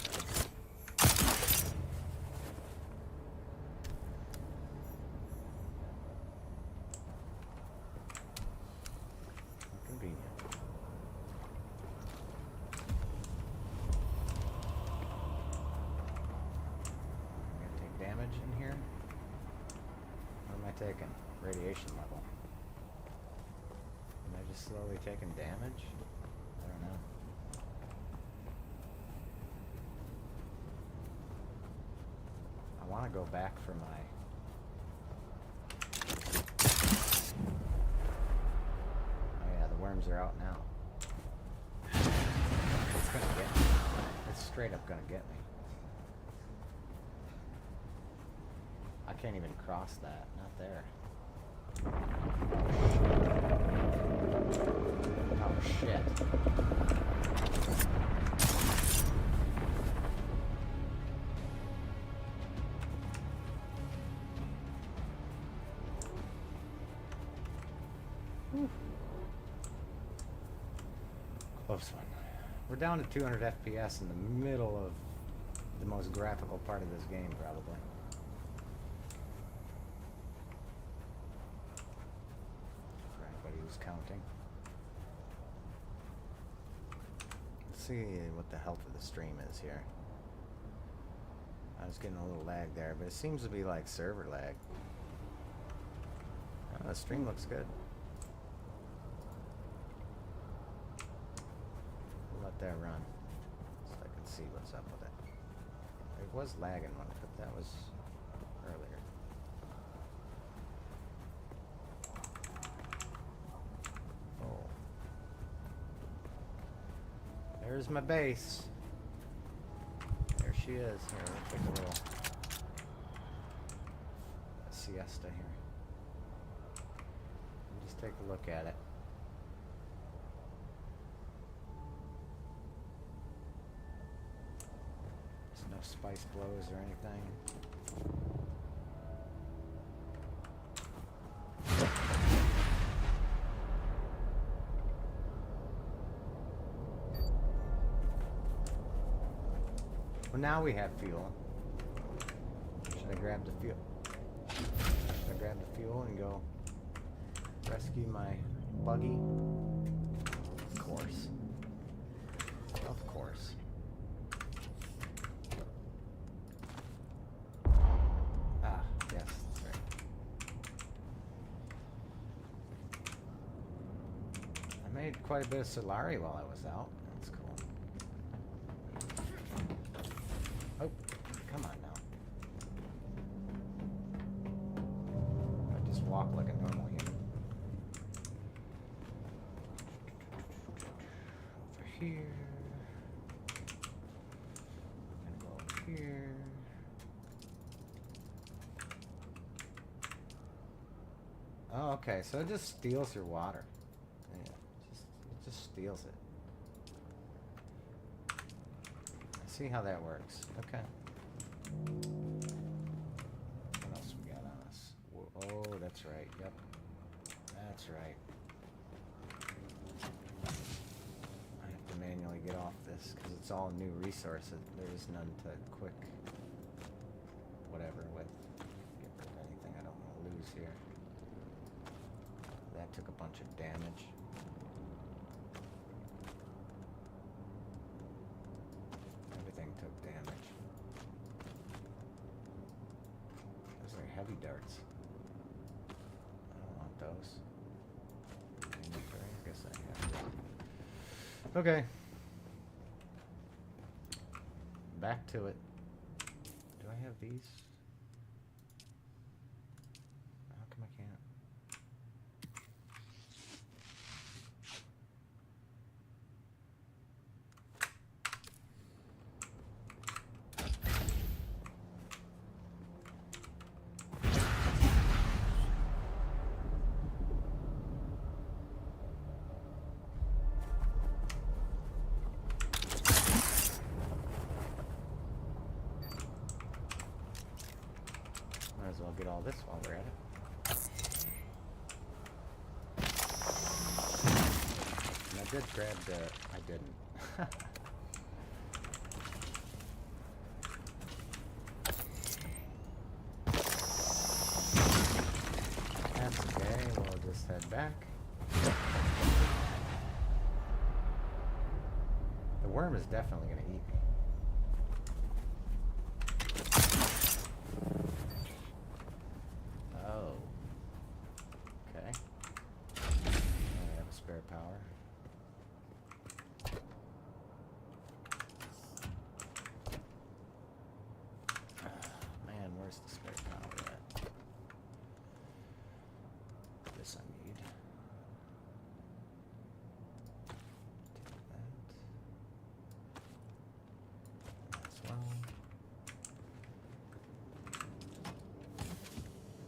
Convenient. I'm gonna take damage in here. What am I taking? Radiation level. Am I just slowly taking damage? I don't know. I want to go back for my... Oh yeah, the worms are out now. It's gonna get me. It's straight up gonna get me. I can't even cross that. Not there. Oh shit. Whew. Close one. We're down to 200 FPS in the middle of the most graphical part of this game, probably. For anybody who's counting. Let's see what the health of the stream is here. I was getting a little lag there, but it seems to be like server lag. Oh, the stream looks good. We'll let that run so I can see what's up with it. It was lagging when I put that was earlier. Oh. There's my base. There she is. Here, we'll take a little siesta here. Just take a look at it. There's no spice blows or anything. Well, now we have fuel. Should I grab the fuel? Should I grab the fuel and go rescue my buggy? Of course. Of course. Ah, yes, that's right. I made quite a bit of Solari while I was out. That's cool. Oh, come on now. I just walk like a normal human. Over here. I'm gonna go over here. Oh, okay, so it just steals your water. Yeah, it just steals it. I see how that works. Okay. What else we got on us? Oh, that's right. Yep. That's right. I have to manually get off this because it's all new resources. There is none to quick whatever with. Get rid of anything I don't want to lose here. That took a bunch of damage. Everything took damage. Those are heavy darts. I don't want those. Inventory? I guess I have to. Okay. Back to it. Do I have these? How come I can't? Might as well get all this while we're at it. And I did grab the... I didn't. The worm is definitely going to eat me. Oh. Okay. I have a spare power. Man, where's the spare power at? This I need. Take that. As well.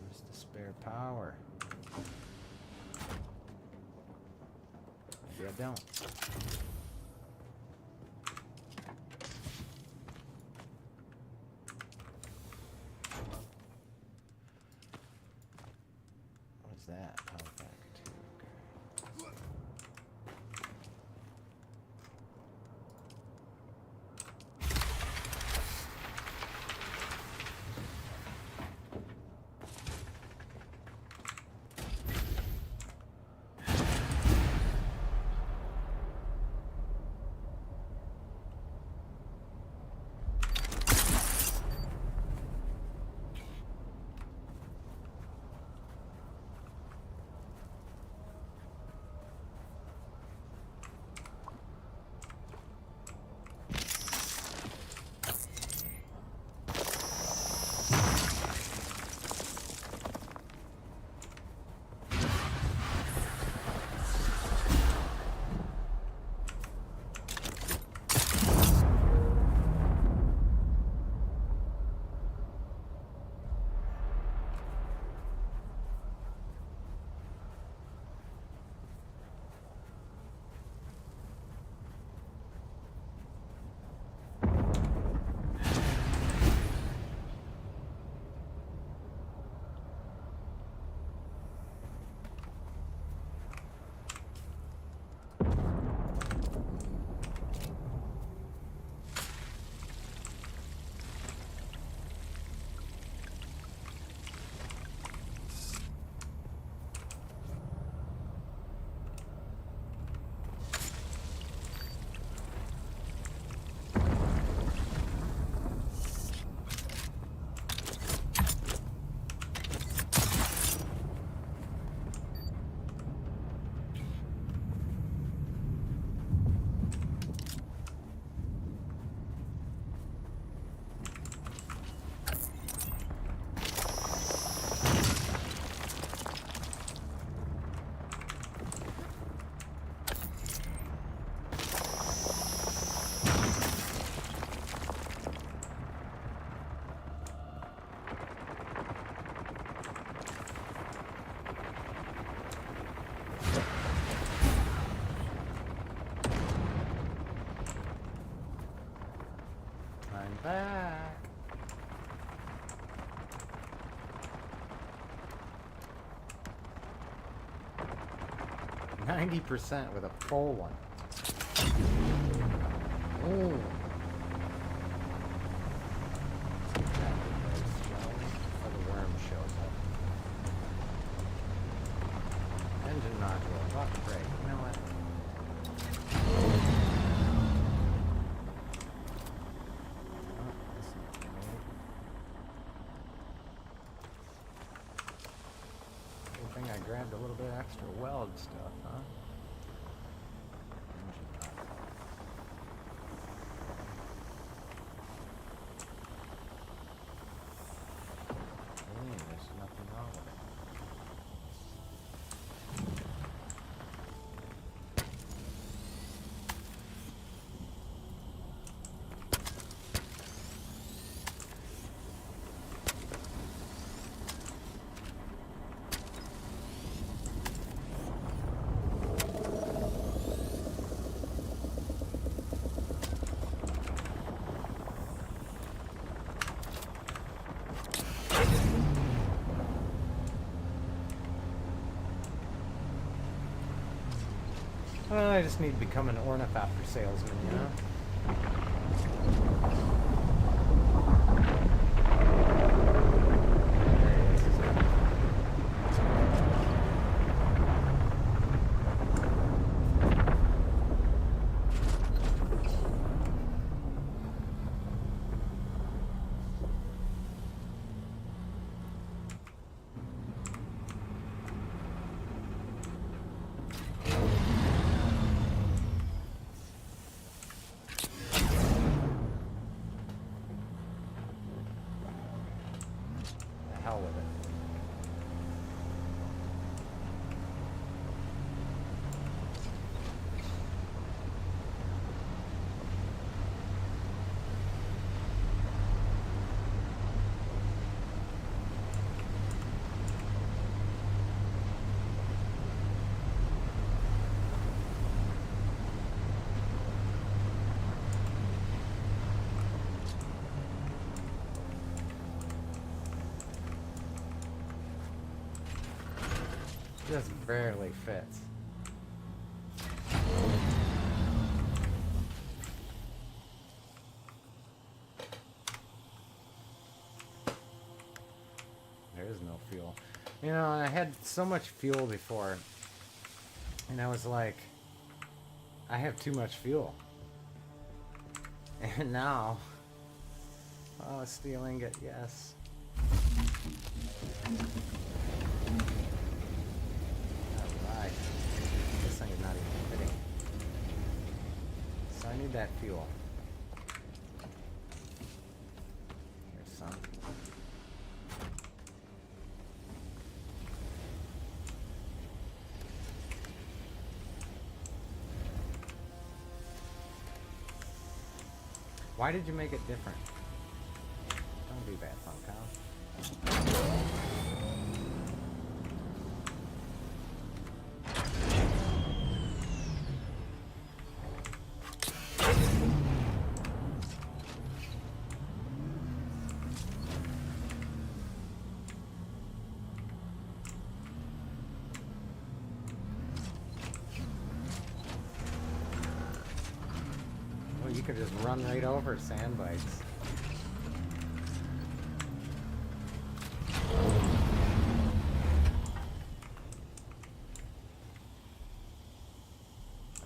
Where's the spare power? Maybe I don't. What's that? Power pack 2. Okay. I'm back. 90% with a full one. Ooh. Before the worm shows up. Engine nodule. Oh, great. You know what? I grabbed a little bit of extra weld stuff, huh? There's nothing wrong with it. Well, I just need to become an ornithopter salesman, you know? There he is. just barely fits. There is no fuel. You know, I had so much fuel before, and I was like, I have too much fuel. And now, oh, steel ingot, yes. Alright. This thing is not even fitting. So I need that fuel. Here's some. Why did you make it different? Don't do that, Funko. You could just run right over sand bites.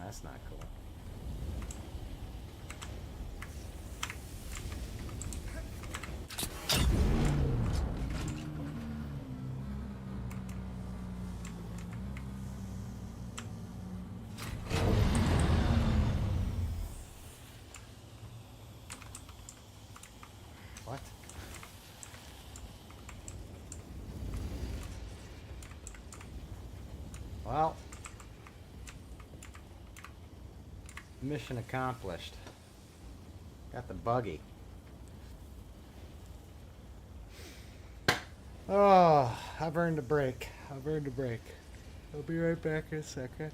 That's not cool. What? Well, mission accomplished. Got the buggy. Oh, I've earned a break. I've earned a break. I'll be right back in a second.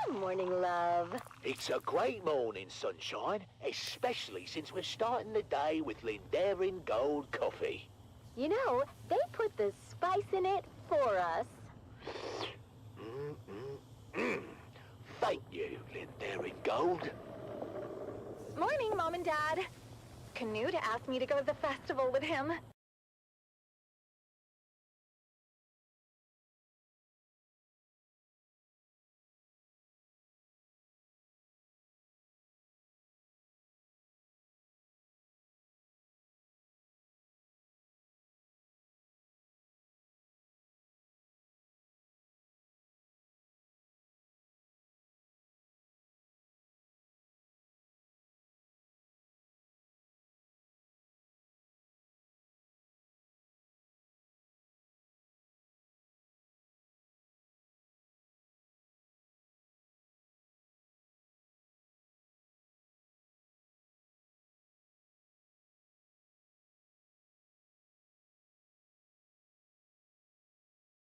Good morning, love. It's a great morning, sunshine, especially since we're starting the day with Lindarin Gold coffee. You know, they put the spice in it for us. Thank you, Lindarin Gold. Morning, Mom and Dad. Canute asked me to go to the festival with him.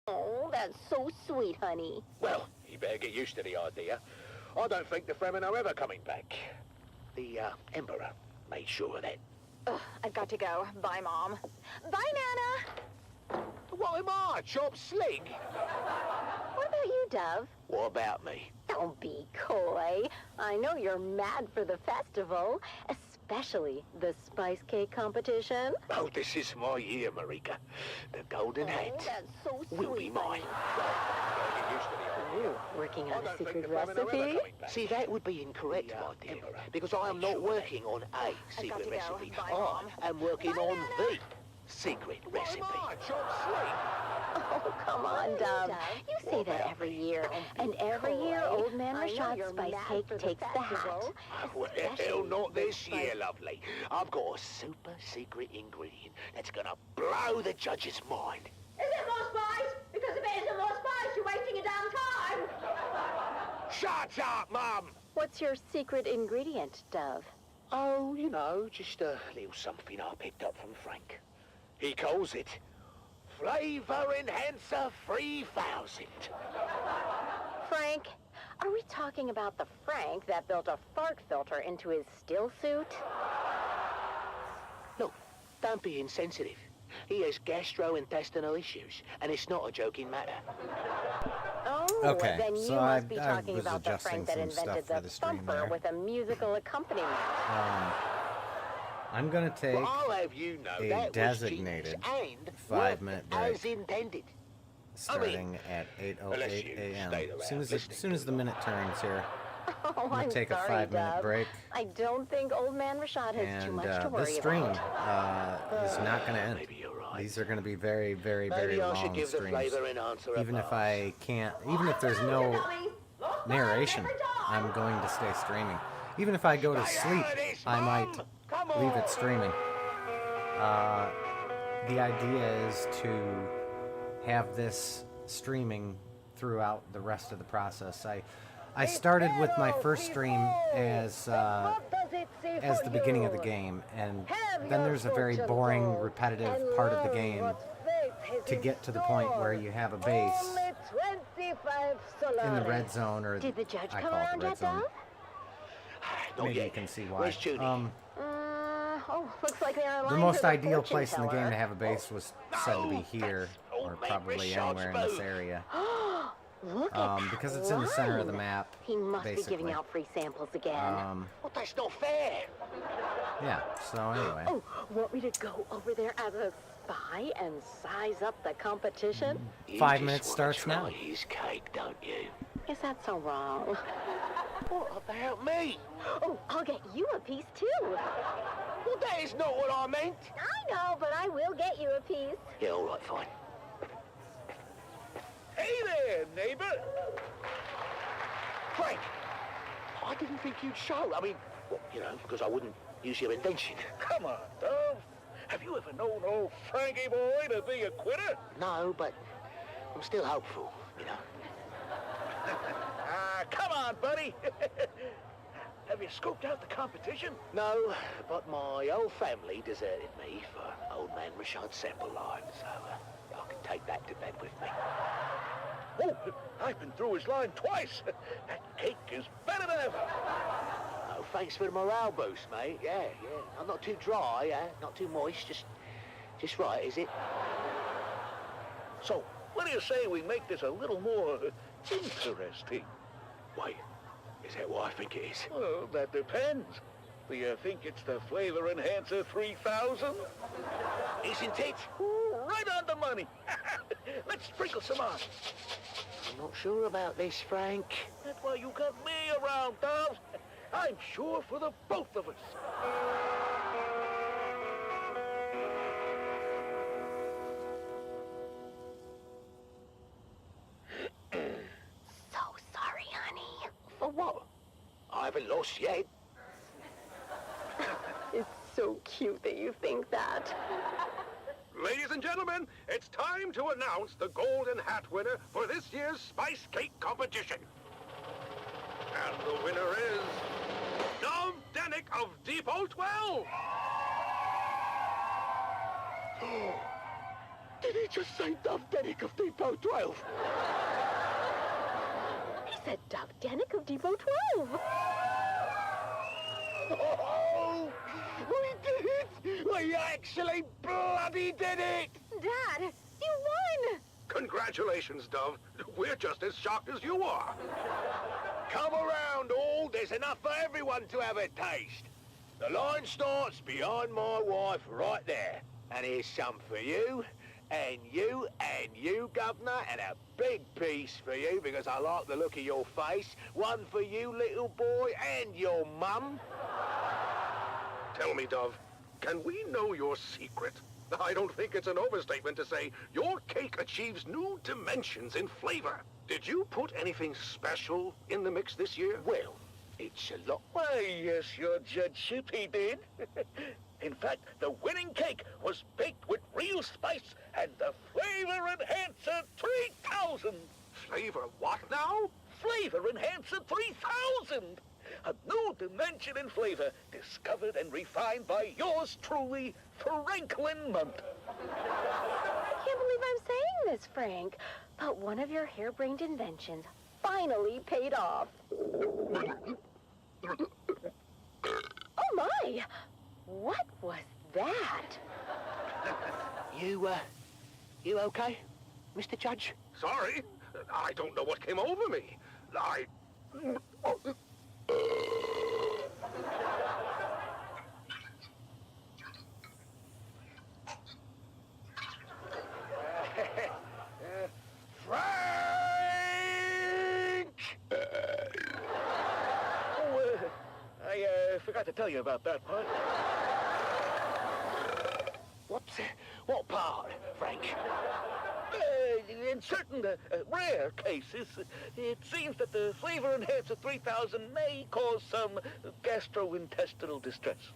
Oh, that's so sweet, honey. Well, you better get used to the idea. I don't think the Fremen are ever coming back. The Emperor made sure of that. Ugh, I've got to go. Bye, Mom. Bye, Nana. What am I, Chop Slick? What about you, Dove? What about me? Don't be coy. I know you're mad for the festival, especially the spice cake competition. Oh, this is my year, Marika. The golden hat Oh, that's so sweet, will be mine. honey. Better get used to the idea. Ooh, working I on a don't think secret the Fremen are ever recipe? coming back. See, that would be incorrect, my dear, because I am not working on a secret to go. recipe. Bye, I Mom. am working Bye, on Nana. the secret Why recipe. not? You're asleep. Oh, come on, Dove. You say that every year. And every year, Old Man Rashad's spice cake takes the hat. Well, not this year, lovely. I've got a super secret ingredient that's gonna blow the judge's mind. Is it more spice? Because if it isn't more spice, you're wasting your damn time. Shut up, Mum! What's your secret ingredient, Dove? Oh, you know, just a little something I picked up from Frank. He calls it Flavor Enhancer 3000. Frank? Are we talking about the Frank that built a fart filter into his still suit? Look, don't be insensitive. He has gastrointestinal issues, and it's not a joking matter. Oh, Okay, then you so must be I talking was about the adjusting Frank that some stuff invented for the the stream thumper there. with a musical accompaniment. I'm gonna take Well, I'll have you know a that designated was genius and 5-minute worked break. as intended. starting at unless 8:08 you a.m. stayed As around soon as the minute turns here, Oh, I'm gonna I'm take sorry, a 5-minute Dove. break, I don't think Old Man Rashad has too and much to worry this stream about. is not gonna end. Maybe you're right. These are gonna be very, very, very Maybe I should long give the streams. flavor enhancer a Even if pass. I can't, even if there's no narration, I'm going to stay streaming. Even if I go to sleep, I might leave it streaming. The idea is to have this streaming throughout the rest of the process. I started with my first stream as the beginning of the game, and then there's a very boring, repetitive part of the game to get to the point where you have a base in the red zone, or Did the judge I come call it around the red yet, zone. Dove? Not Maybe yet. you can see why. Where's Judy? Looks like they're The aligned most to the ideal fortune place in the game teller. to have a base was said to be here, that's or old mate probably Rashad's anywhere in this move. area. Look at that Because it's in the center of the line. map, He must be basically. giving out free samples again. Well, that's not fair. Yeah, so anyway. Oh, want me to go over there as a spy and size up the competition? You 5 just minutes wanna starts try now. his cake, don't you? Is that so wrong? What about me? Oh, I'll get you a piece too. Well, that is not what I meant. I know, but I will get you a piece. Yeah, all right, fine. Hey there, neighbor. Frank, I didn't think you'd show. I mean, well, you know, because I wouldn't use your invention. Come on, Dove. Have you ever known old Frankie boy to be a quitter? No, but I'm still hopeful, you know. Come on, buddy. Have you scoped out the competition? No, but my whole family deserted me for old man Rashad's sample line, so I can take that to bed with me. Oh, I've been through his line twice. That cake is better than ever. Oh, thanks for the morale boost, mate. Yeah. I'm not too dry, not too moist, just right, is it? So, what do you say we make this a little more interesting? Wait, is that what I think it is? Well, that depends. Do you think it's the Flavor Enhancer 3000? Isn't it? Right on the money. Let's sprinkle some on. I'm not sure about this, Frank. That's why you got me around, Dove. I'm sure for the both of us. So sorry, honey. For what? I haven't lost yet. It's so cute that you think that. Ladies and gentlemen, it's time to announce the Golden Hat winner for this year's Spice Cake competition. And the winner is Dove Denick of Depot 12. Did he just say Dove Denick of Depot 12? He said Dove Denick of Depot 12. Oh, we did it! We actually bloody did it! Dad, you won! Congratulations, Dove. We're just as shocked as you are. Come around, all. There's enough for everyone to have a taste. The line starts behind my wife right there. And here's some for you, And you, Governor, and a big piece for you because I like the look of your face. One for you, little boy, and your mum. Tell me, Dove, can we know your secret? I don't think it's an overstatement to say your cake achieves new dimensions in flavor. Did you put anything special in the mix this year? Well, it's a lot. Why, yes, your judgeship, he did. In fact, the winning cake was baked with real spice and the Flavor Enhancer 3000. Flavor what now? Flavor Enhancer 3000! A new dimension in flavor, discovered and refined by yours truly, Franklin Munt. I can't believe I'm saying this, Frank, but one of your harebrained inventions finally paid off. Oh my! What was that? You okay, Mr. Judge? Sorry, I don't know what came over me. Frank! I forgot to tell you about that part. What part, Frank? In certain rare cases, it seems that the Flavor Enhancer 3000 may cause some gastrointestinal distress.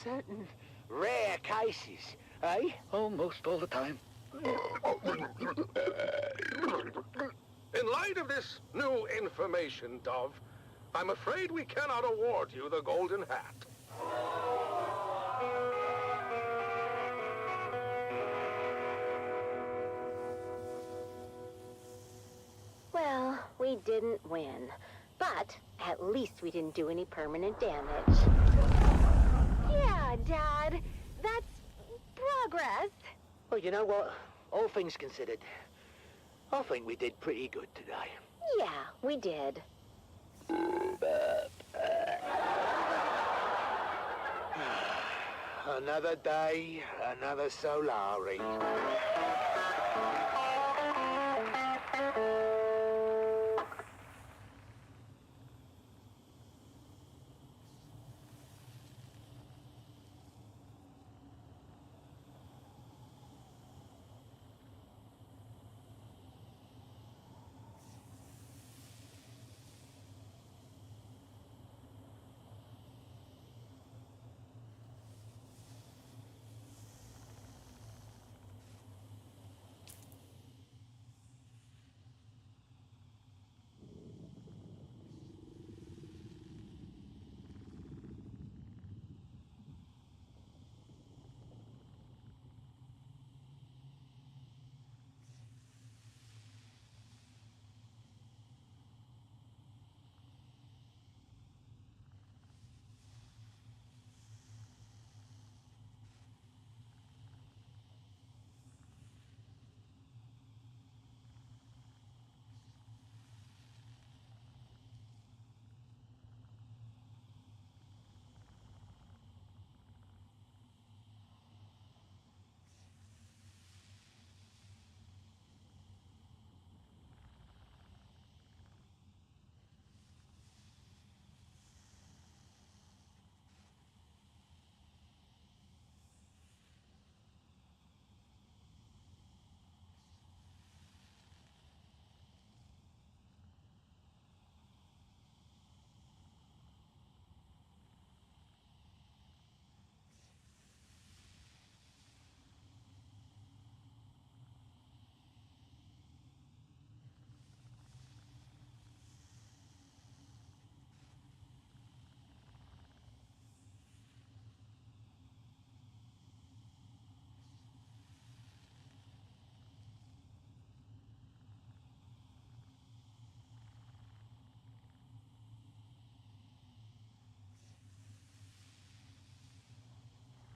Certain rare cases, eh? Almost all the time. In light of this new information, Dove, I'm afraid we cannot award you the Golden Hat. Well, we didn't win, but at least we didn't do any permanent damage. Yeah, Dad, that's progress. Well, you know what? All things considered, I think we did pretty good today. Yeah, we did. Another day, another Solari.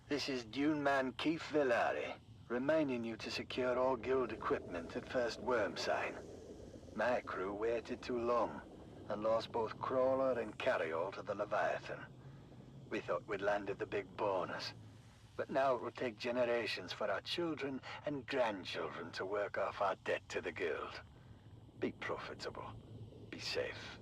This is Dune man Keith Villari, reminding you to secure all guild equipment at first worm sign. My crew waited too long and lost both crawler and carryall to the Leviathan. We thought we'd landed the big bonus, But now it will take generations for our children and grandchildren to work off our debt to the Guild. Be profitable. Be safe.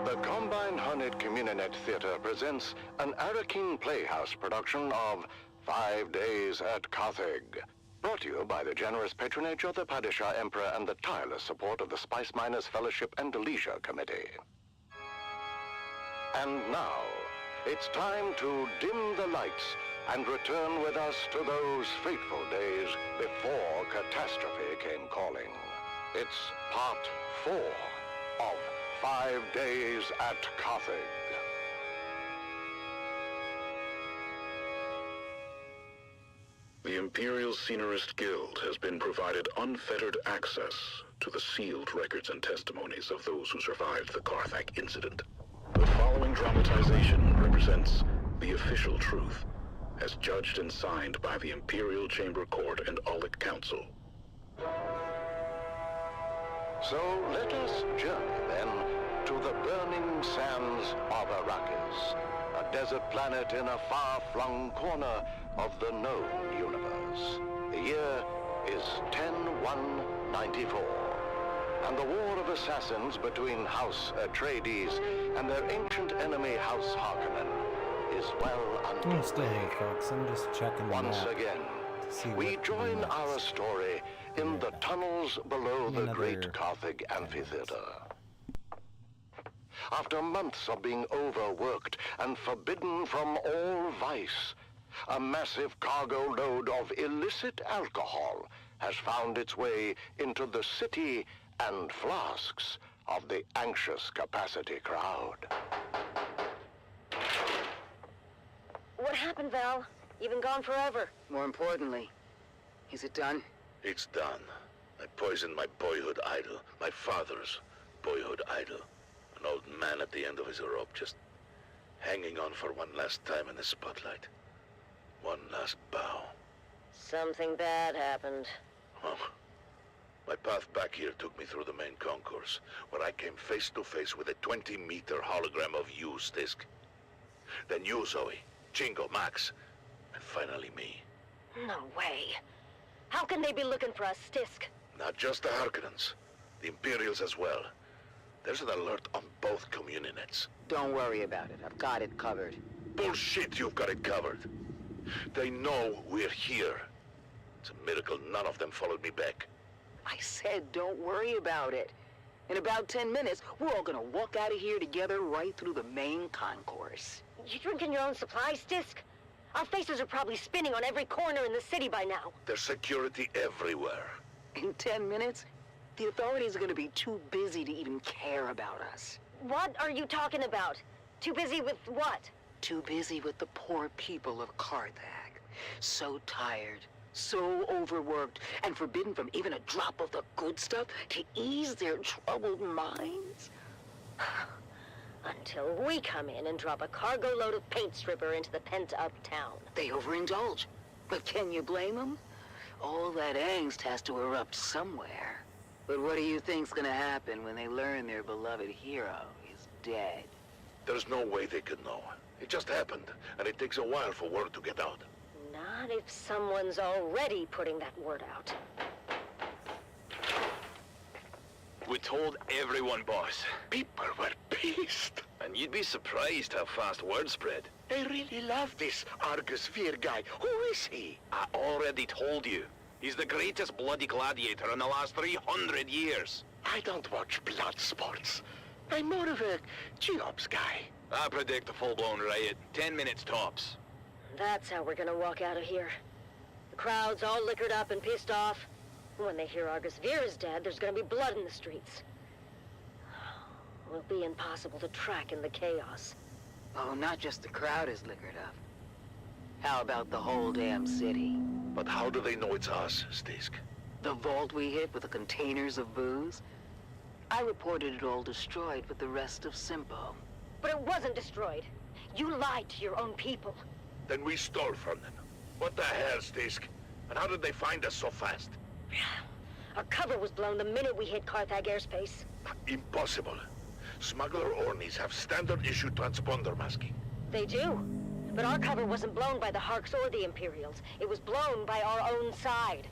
The Combine Hunted Communinet Theater presents an Arakeen Playhouse production of 5 Days at Carthage. Brought to you by the generous patronage of the Padishah Emperor and the tireless support of the Spice Miners Fellowship and Leisure Committee. And now, it's time to dim the lights and return with us to those fateful days before catastrophe came calling. It's part 4 of 5 Days at Carthage. The Imperial Scenarist Guild has been provided unfettered access to the sealed records and testimonies of those who survived the Carthage incident. The following dramatization represents the official truth, as judged and signed by the Imperial Chamber Court and Aulic Council. So let us journey then to the burning sands of Arrakis, a desert planet in a far-flung corner of the known universe. The year is 10-1-94, and the war of assassins between House Atreides and their ancient enemy House Harkonnen is well underway. I'm still here, folks. I'm just checking the Once map again, to see we what join next. our story in the tunnels below the Another great Carthage amphitheater. After months of being overworked and forbidden from all vice, a massive cargo load of illicit alcohol has found its way into the city and flasks of the anxious capacity crowd. What happened, Val? You've been gone forever. More importantly, is it done? It's done. I poisoned my boyhood idol, my father's boyhood idol. An old man at the end of his rope, just hanging on for one last time in the spotlight. One last bow. Something bad happened. Huh. My path back here took me through the main concourse, where I came face to face with a 20-meter hologram of you, Stisk. Then you, Zoe, Jingo, Max, and finally me. No way. How can they be looking for us, Stisk? Not just the Harkonnens, the Imperials as well. There's an alert on both communionets. Don't worry about it. I've got it covered. Bullshit, you've got it covered. They know we're here. It's a miracle none of them followed me back. I said don't worry about it. In about 10 minutes, we're all gonna walk out of here together right through the main concourse. You drinking your own supplies, Stisk? Our faces are probably spinning on every corner in the city by now. There's security everywhere. In 10 minutes, the authorities are gonna be too busy to even care about us. What are you talking about? Too busy with what? Too busy with the poor people of Carthag. So tired, so overworked, and forbidden from even a drop of the good stuff to ease their troubled minds. Until we come in and drop a cargo load of paint stripper into the pent-up town. They overindulge. But can you blame them? All that angst has to erupt somewhere. But what do you think's gonna happen when they learn their beloved hero is dead? There's no way they could know. It just happened, and it takes a while for word to get out. Not if someone's already putting that word out. We told everyone, boss. People were pissed. And you'd be surprised how fast word spread. They really love this Argus Fear guy. Who is he? I already told you. He's the greatest bloody gladiator in the last 300 years. I don't watch blood sports. I'm more of a Geops guy. I predict a full-blown riot. 10 minutes tops. That's how we're gonna walk out of here. The crowd's all liquored up and pissed off. When they hear Argus Veer is dead, there's gonna be blood in the streets. It'll be impossible to track in the chaos. Oh, not just the crowd is liquored up. How about the whole damn city? But how do they know it's us, Stisk? The vault we hit with the containers of booze? I reported it all destroyed with the rest of Simpo. But it wasn't destroyed. You lied to your own people. Then we stole from them. What the hell, Stisk? And how did they find us so fast? Our cover was blown the minute we hit Carthag airspace. Impossible. Smuggler Ornis have standard issue transponder masking. They do. But our cover wasn't blown by the Harks or the Imperials. It was blown by our own side.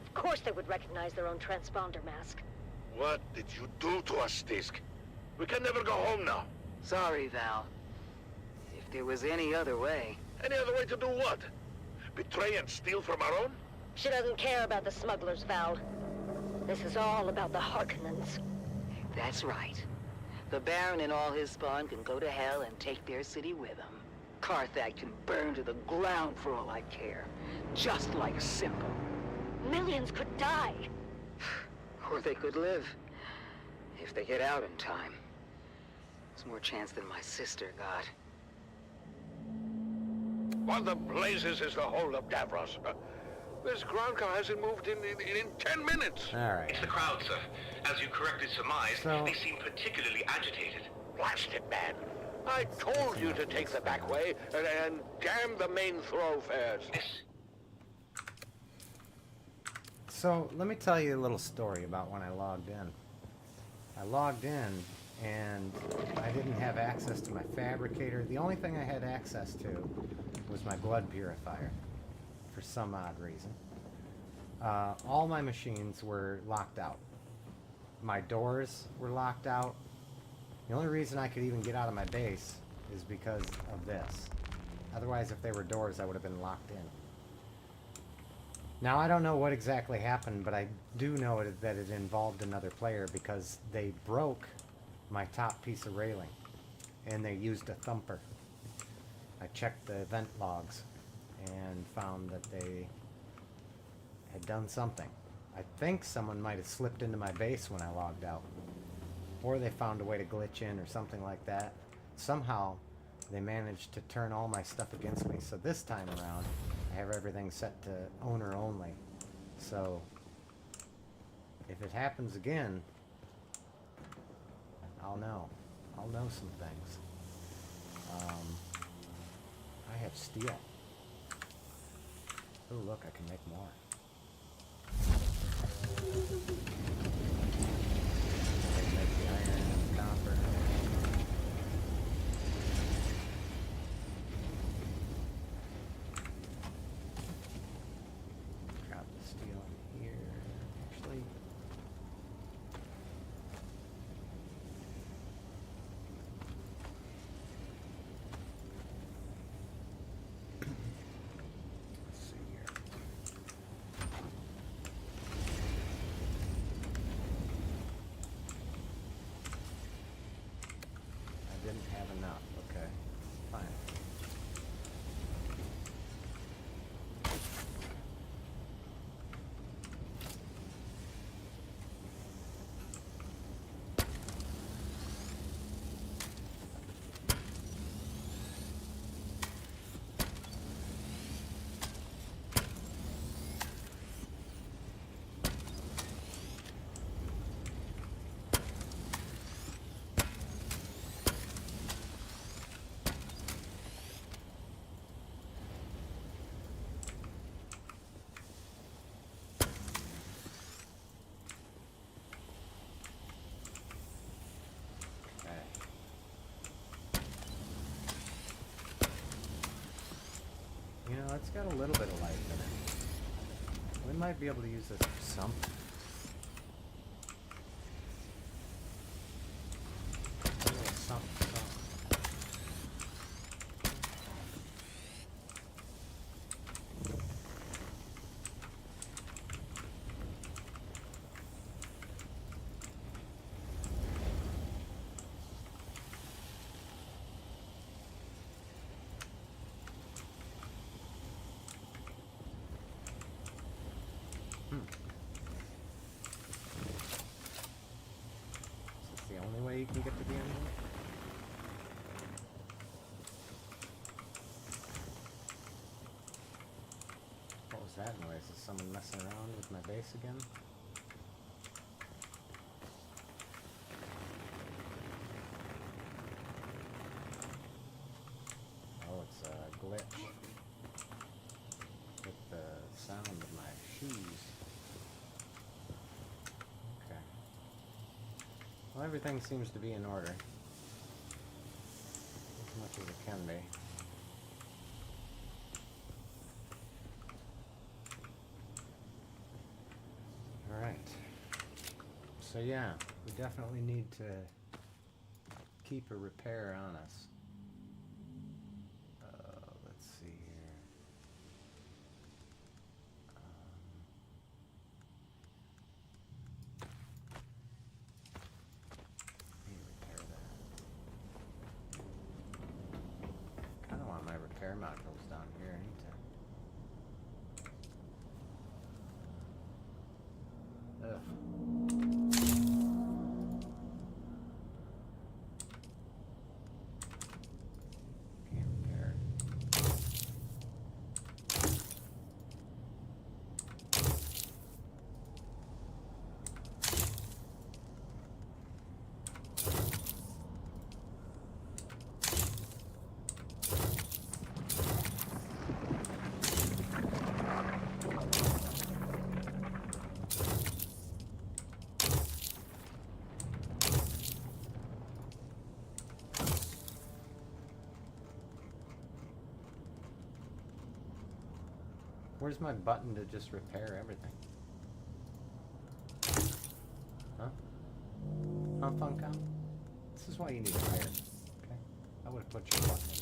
Of course they would recognize their own transponder mask. What did you do to us, Stisk? We can never go home now. Sorry, Val. If there was any other way... Any other way to do what? Betray and steal from our own? She doesn't care about the smugglers, Val. This is all about the Harkonnens. That's right. The Baron and all his spawn can go to hell and take their city with them. Carthag can burn to the ground for all I care. Just like Simpo. Millions could die. Or they could live. If they get out in time. There's more chance than my sister got. What the blazes is the hold up, Davros? This ground car hasn't moved in 10 minutes. All right. It's the crowd, sir. As you correctly surmised, they seem particularly agitated. Blast it, man. I told you to take the back way and damn the main thoroughfares. So, let me tell you a little story about when I logged in. I logged in, and I didn't have access to my fabricator. The only thing I had access to was my blood purifier, for some odd reason. All my machines were locked out. My doors were locked out. The only reason I could even get out of my base is because of this. Otherwise, if they were doors, I would have been locked in. Now, I don't know what exactly happened, but I do know that it involved another player because they broke my top piece of railing, and they used a thumper. I checked the event logs and found that they had done something. I think someone might have slipped into my base when I logged out. Or they found a way to glitch in or something like that. Somehow, they managed to turn all my stuff against me. So this time around, I have everything set to owner only. So, if it happens again, I'll know. I'll know some things. I have steel. Oh, look, I can make more. I can make the iron and copper. Drop the steel in here. Actually, let's see here. You know, it's got a little bit of life in it. We might be able to use this for something. A little something, something. Is this the only way you can get to the end? What was that noise? Is someone messing around with my base again? Oh, it's a glitch with the sound of my shoes. Okay. Well, everything seems to be in order. As much as it can be. Alright. So yeah, we definitely need to keep a repair on us. Let's see here. Need to repair that. Kinda want my repair modules down here, ain't I? Ugh. Can't repair it. Where's my button to just repair everything? Huh? Huh, Funcom? This is why you need a hire. Okay? I would have put your button in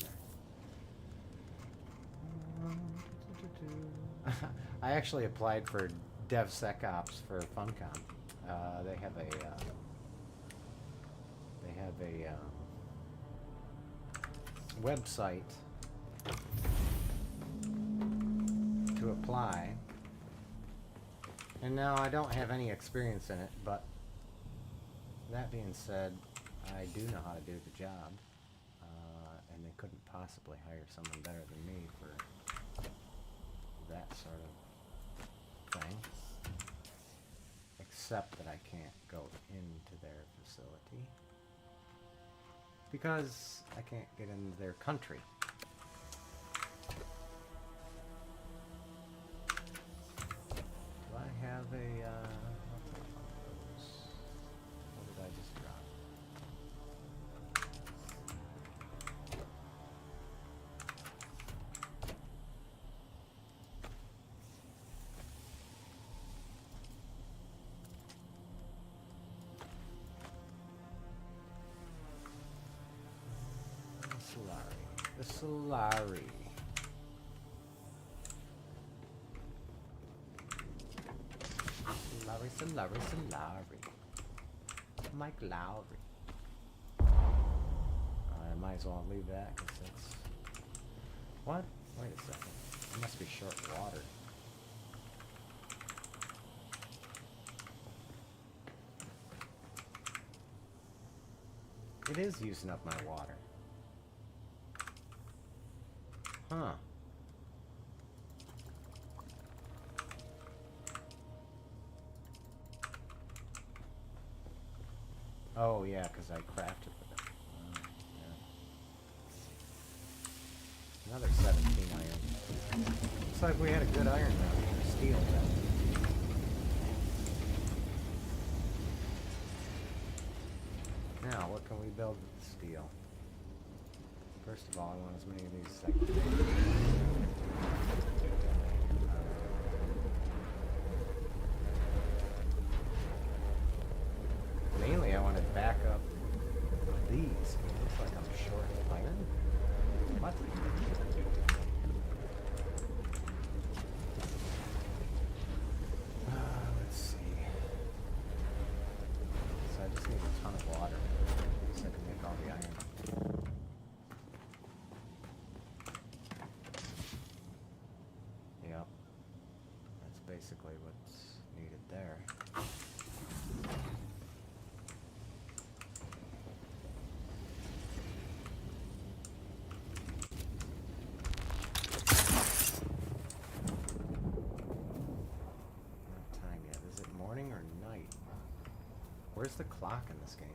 there. I actually applied for DevSecOps for Funcom. They have a website to apply, and now I don't have any experience in it, but that being said, I do know how to do the job, and they couldn't possibly hire someone better than me for that sort of thing, except that I can't go into their facility because I can't get into their country. I have a, what did I just drop? The Solari. Solari. Mike Lowry. I might as well leave that because that's... What? Wait a second. I must be short water. It is using up my water. Huh. Oh, yeah, because I crafted with it. Yeah. Another 17 iron. Looks like we had a good iron round. Steel, then. Now, what can we build with steel? First of all, I want as many of these as I can. basically what's needed there. Not time yet. Is it morning or night? Where's the clock in this game?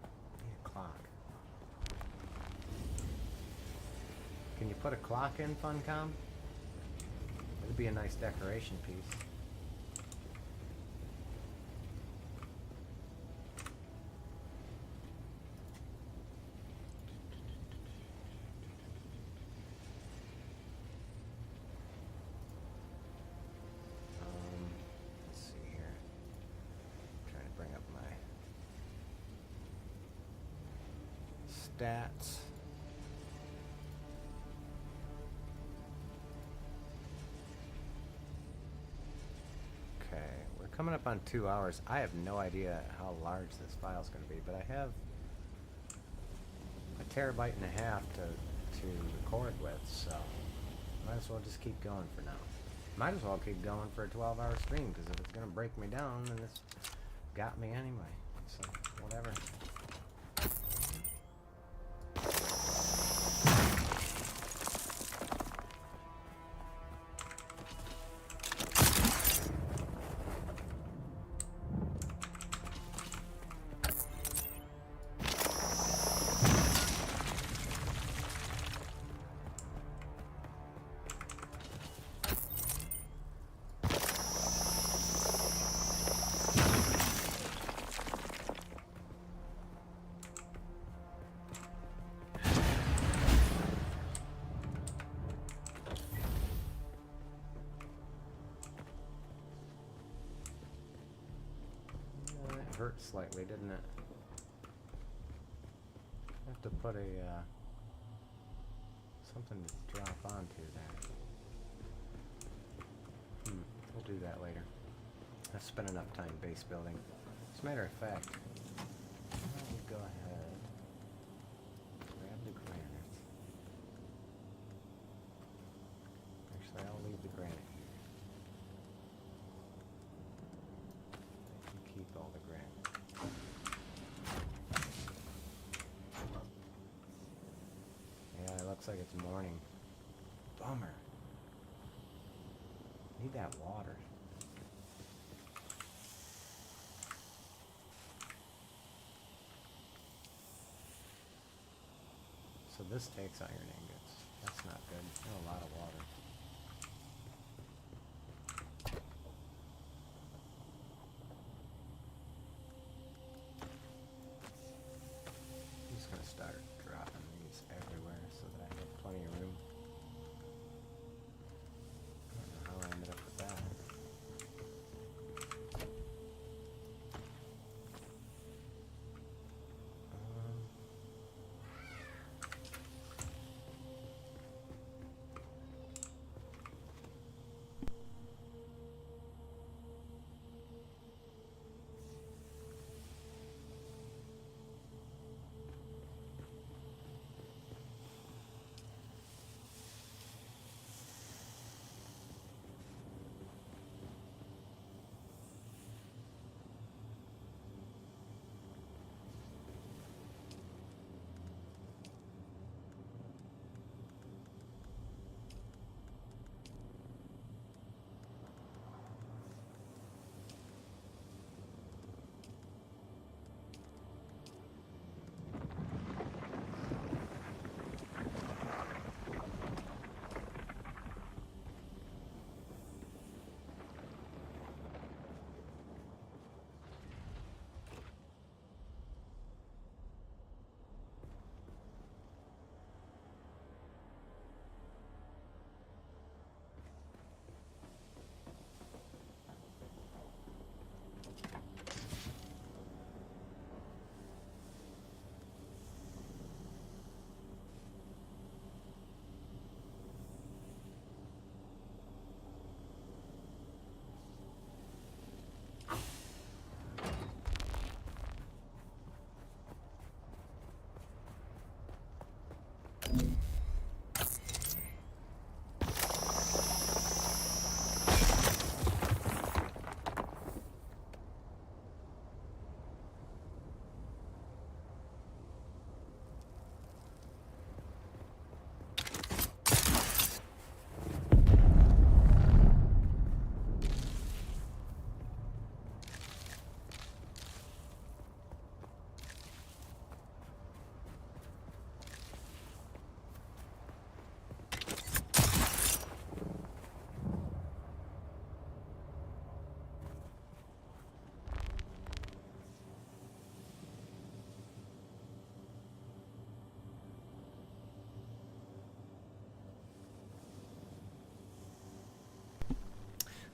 I need a clock. Can you put a clock in, Funcom? It'd be a nice decoration piece. Let's see here. I'm trying to bring up my stats. Okay, we're coming up on 2 hours. I have no idea how large this file is going to be, but I have a terabyte and a half to record with, so might as well just keep going for now. Might as well keep going for a 12-hour stream, because if it's going to break me down, then it's got me anyway. So, whatever. Hurt slightly, didn't it? I have to put a something to drop onto there. We'll do that later. I've spent enough time base building. As a matter of fact, why don't we go ahead, grab the granite. Actually, I'll leave the granite here. I can keep all the granite. Yeah, it looks like it's morning. Bummer. Need that water. So this takes iron ingots. That's not good. Not a lot of water. I'm just gonna start dropping these everywhere so that I have plenty of room. I don't know how I ended up with that.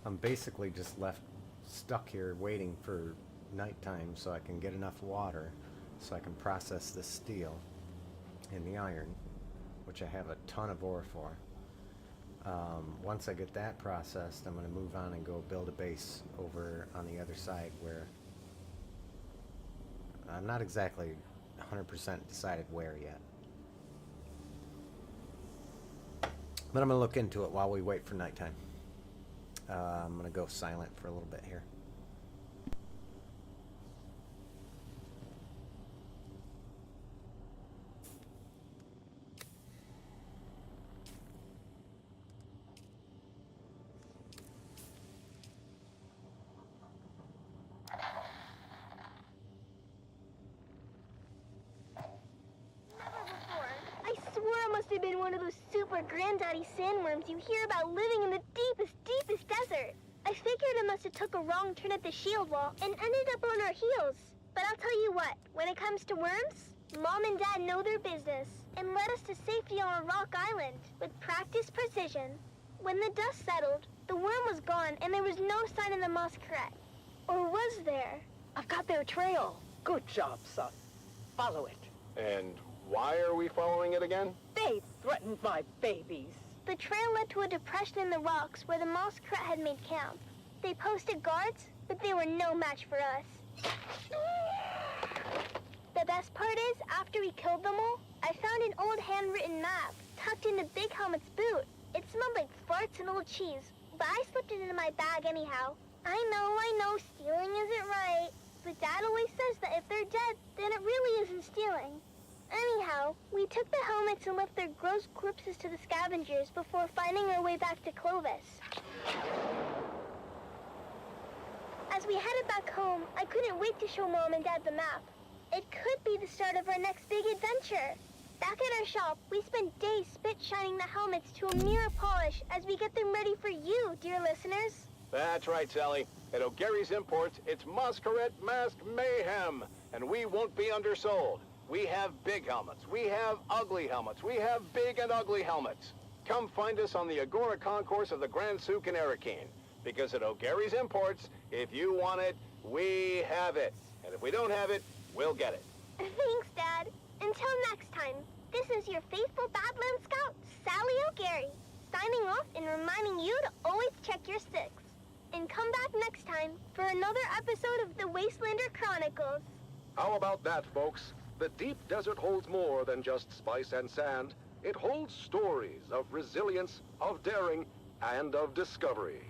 I'm basically just left stuck here waiting for nighttime so I can get enough water so I can process this steel and the iron, which I have a ton of ore for. Once I get that processed, I'm going to move on and go build a base over on the other side where I'm not exactly 100% decided where yet. But I'm going to look into it while we wait for nighttime. I'm going to go silent for a little bit here. Must have been one of those super granddaddy sandworms you hear about living in the deepest desert. I figured it must have took a wrong turn at the shield wall and ended up on our heels. But I'll tell you what, when it comes to worms, Mom and Dad know their business and led us to safety on a rock island with practiced precision. When the dust settled, the worm was gone and there was no sign of the masquerade. Or was there? I've got their trail. Good job, son. Follow it. And why are we following it again? They threatened my babies. The trail led to a depression in the rocks where the masquerade had made camp. They posted guards, but they were no match for us. The best part is, after we killed them all, I found an old handwritten map tucked into Big Helmet's boot. It smelled like farts and old cheese, but I slipped it into my bag anyhow. I know, stealing isn't right, but Dad always says that if they're dead, then it really isn't stealing. Anyhow, we took the helmets and left their gross corpses to the scavengers before finding our way back to Clovis. As we headed back home, I couldn't wait to show Mom and Dad the map. It could be the start of our next big adventure. Back at our shop, we spent days spit shining the helmets to a mirror polish as we get them ready for you, dear listeners. That's right, Sally. At O'Gary's Imports, it's Masquerade Mask Mayhem, and we won't be undersold. We have big helmets, we have ugly helmets, we have big and ugly helmets. Come find us on the Agora Concourse of the Grand Souk in Arakeen. Because at O'Gary's Imports, if you want it, we have it. And if we don't have it, we'll get it. Thanks, Dad. Until next time, this is your faithful Badland Scout, Sally O'Gary, signing off and reminding you to always check your sticks. And come back next time for another episode of the Wastelander Chronicles. How about that, folks? The deep desert holds more than just spice and sand. It holds stories of resilience, of daring, and of discovery.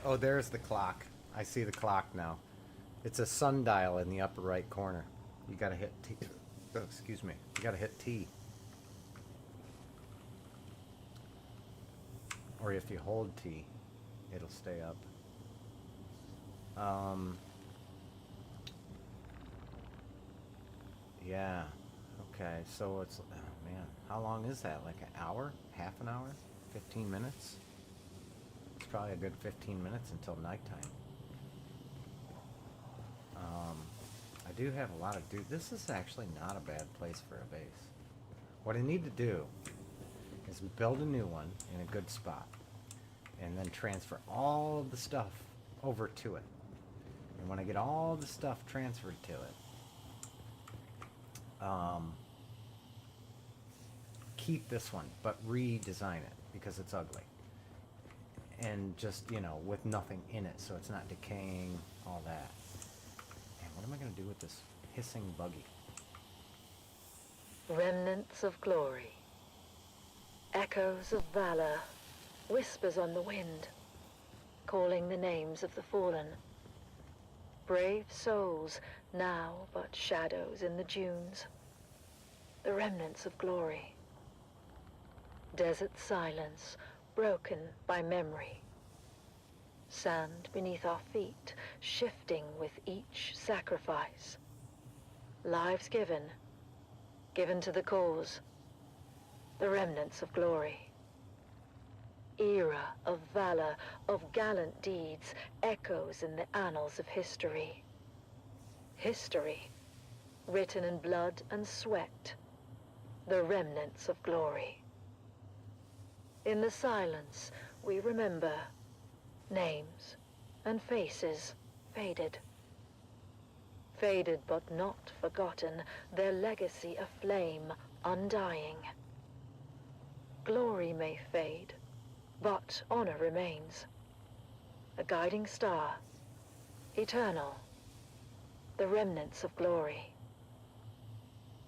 Oh, there's the clock. I see the clock now. It's a sundial in the upper right corner. You gotta hit T. Oh, excuse me. You gotta hit T. Or if you hold T, it'll stay up. Yeah. Okay, so it's... Oh, man. How long is that? Like an hour? Half an hour? 15 minutes? It's probably a good 15 minutes until nighttime. I do have a lot of... Dude, this is actually not a bad place for a base. What I need to do is build a new one in a good spot. And then transfer all of the stuff over to it. And when I get all the stuff transferred to it, keep this one, but redesign it because it's ugly. And just, you know, with nothing in it, so it's not decaying, all that. What am I going to do with this hissing buggy? Remnants of glory. Echoes of valor. Whispers on the wind. Calling the names of the fallen. Brave souls, now but shadows in the dunes. The remnants of glory. Desert silence, broken by memory. Sand beneath our feet, shifting with each sacrifice. Lives given, given to the cause. The remnants of glory. Era of valor, of gallant deeds, echoes in the annals of history. History, written in blood and sweat. The remnants of glory. In the silence, we remember names and faces faded. Faded but not forgotten, their legacy a flame undying. Glory may fade, but honor remains. A guiding star, eternal, the remnants of glory.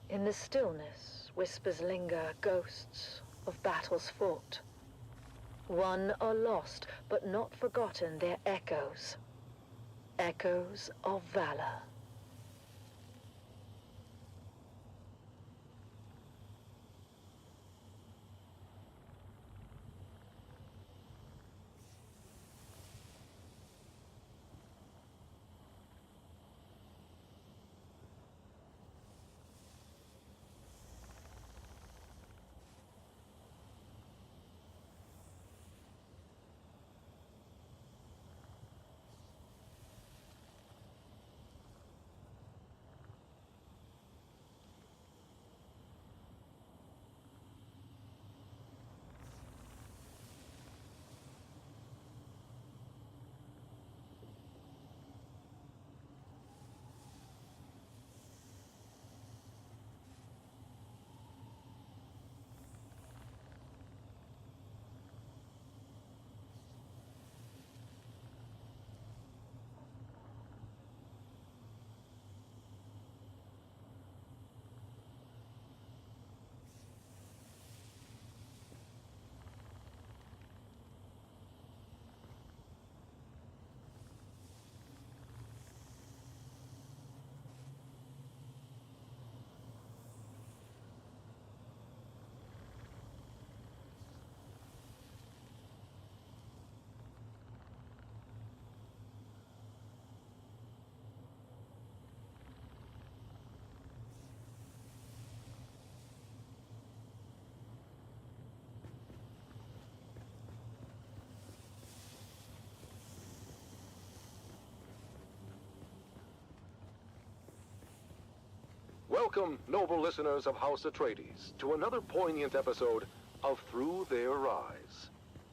In the stillness, whispers linger, ghosts of battles fought. Won or lost, but not forgotten, their echoes. Echoes of valor. Welcome, noble listeners of House Atreides, to another poignant episode of Through Their Eyes.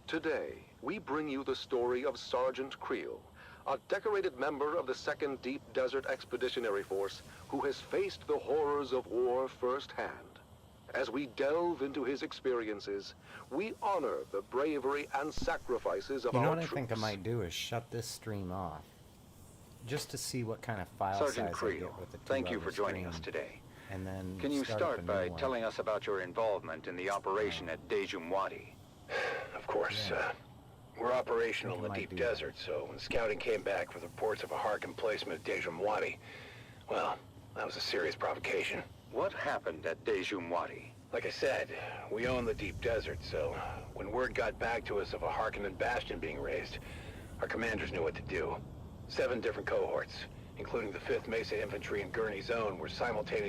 Today, we bring you the story of Sergeant Creel, a decorated member of the 2nd Deep Desert Expeditionary Force who has faced the horrors of war firsthand. As we delve into his experiences, we honor the bravery and sacrifices of You know our what troops. I think I might do is shut this stream off. Just to see what kind of file Sergeant size I Creel, get with the thank you for two-hour joining us stream. today. And then Can you start up a by new one. telling us about your involvement in the operation at Dejumwadi? Of course, we're operational in the deep desert, so when scouting came back with reports of a Hark emplacement at Dejumwadi, well, that was a serious provocation. What happened at Dejumwadi? Like I said, we own the deep desert, so when word got back to us of a Harkonnen bastion being raised, our commanders knew what to do. 7 different cohorts, including the 5th Mesa Infantry and Gurney Zone, were simultaneously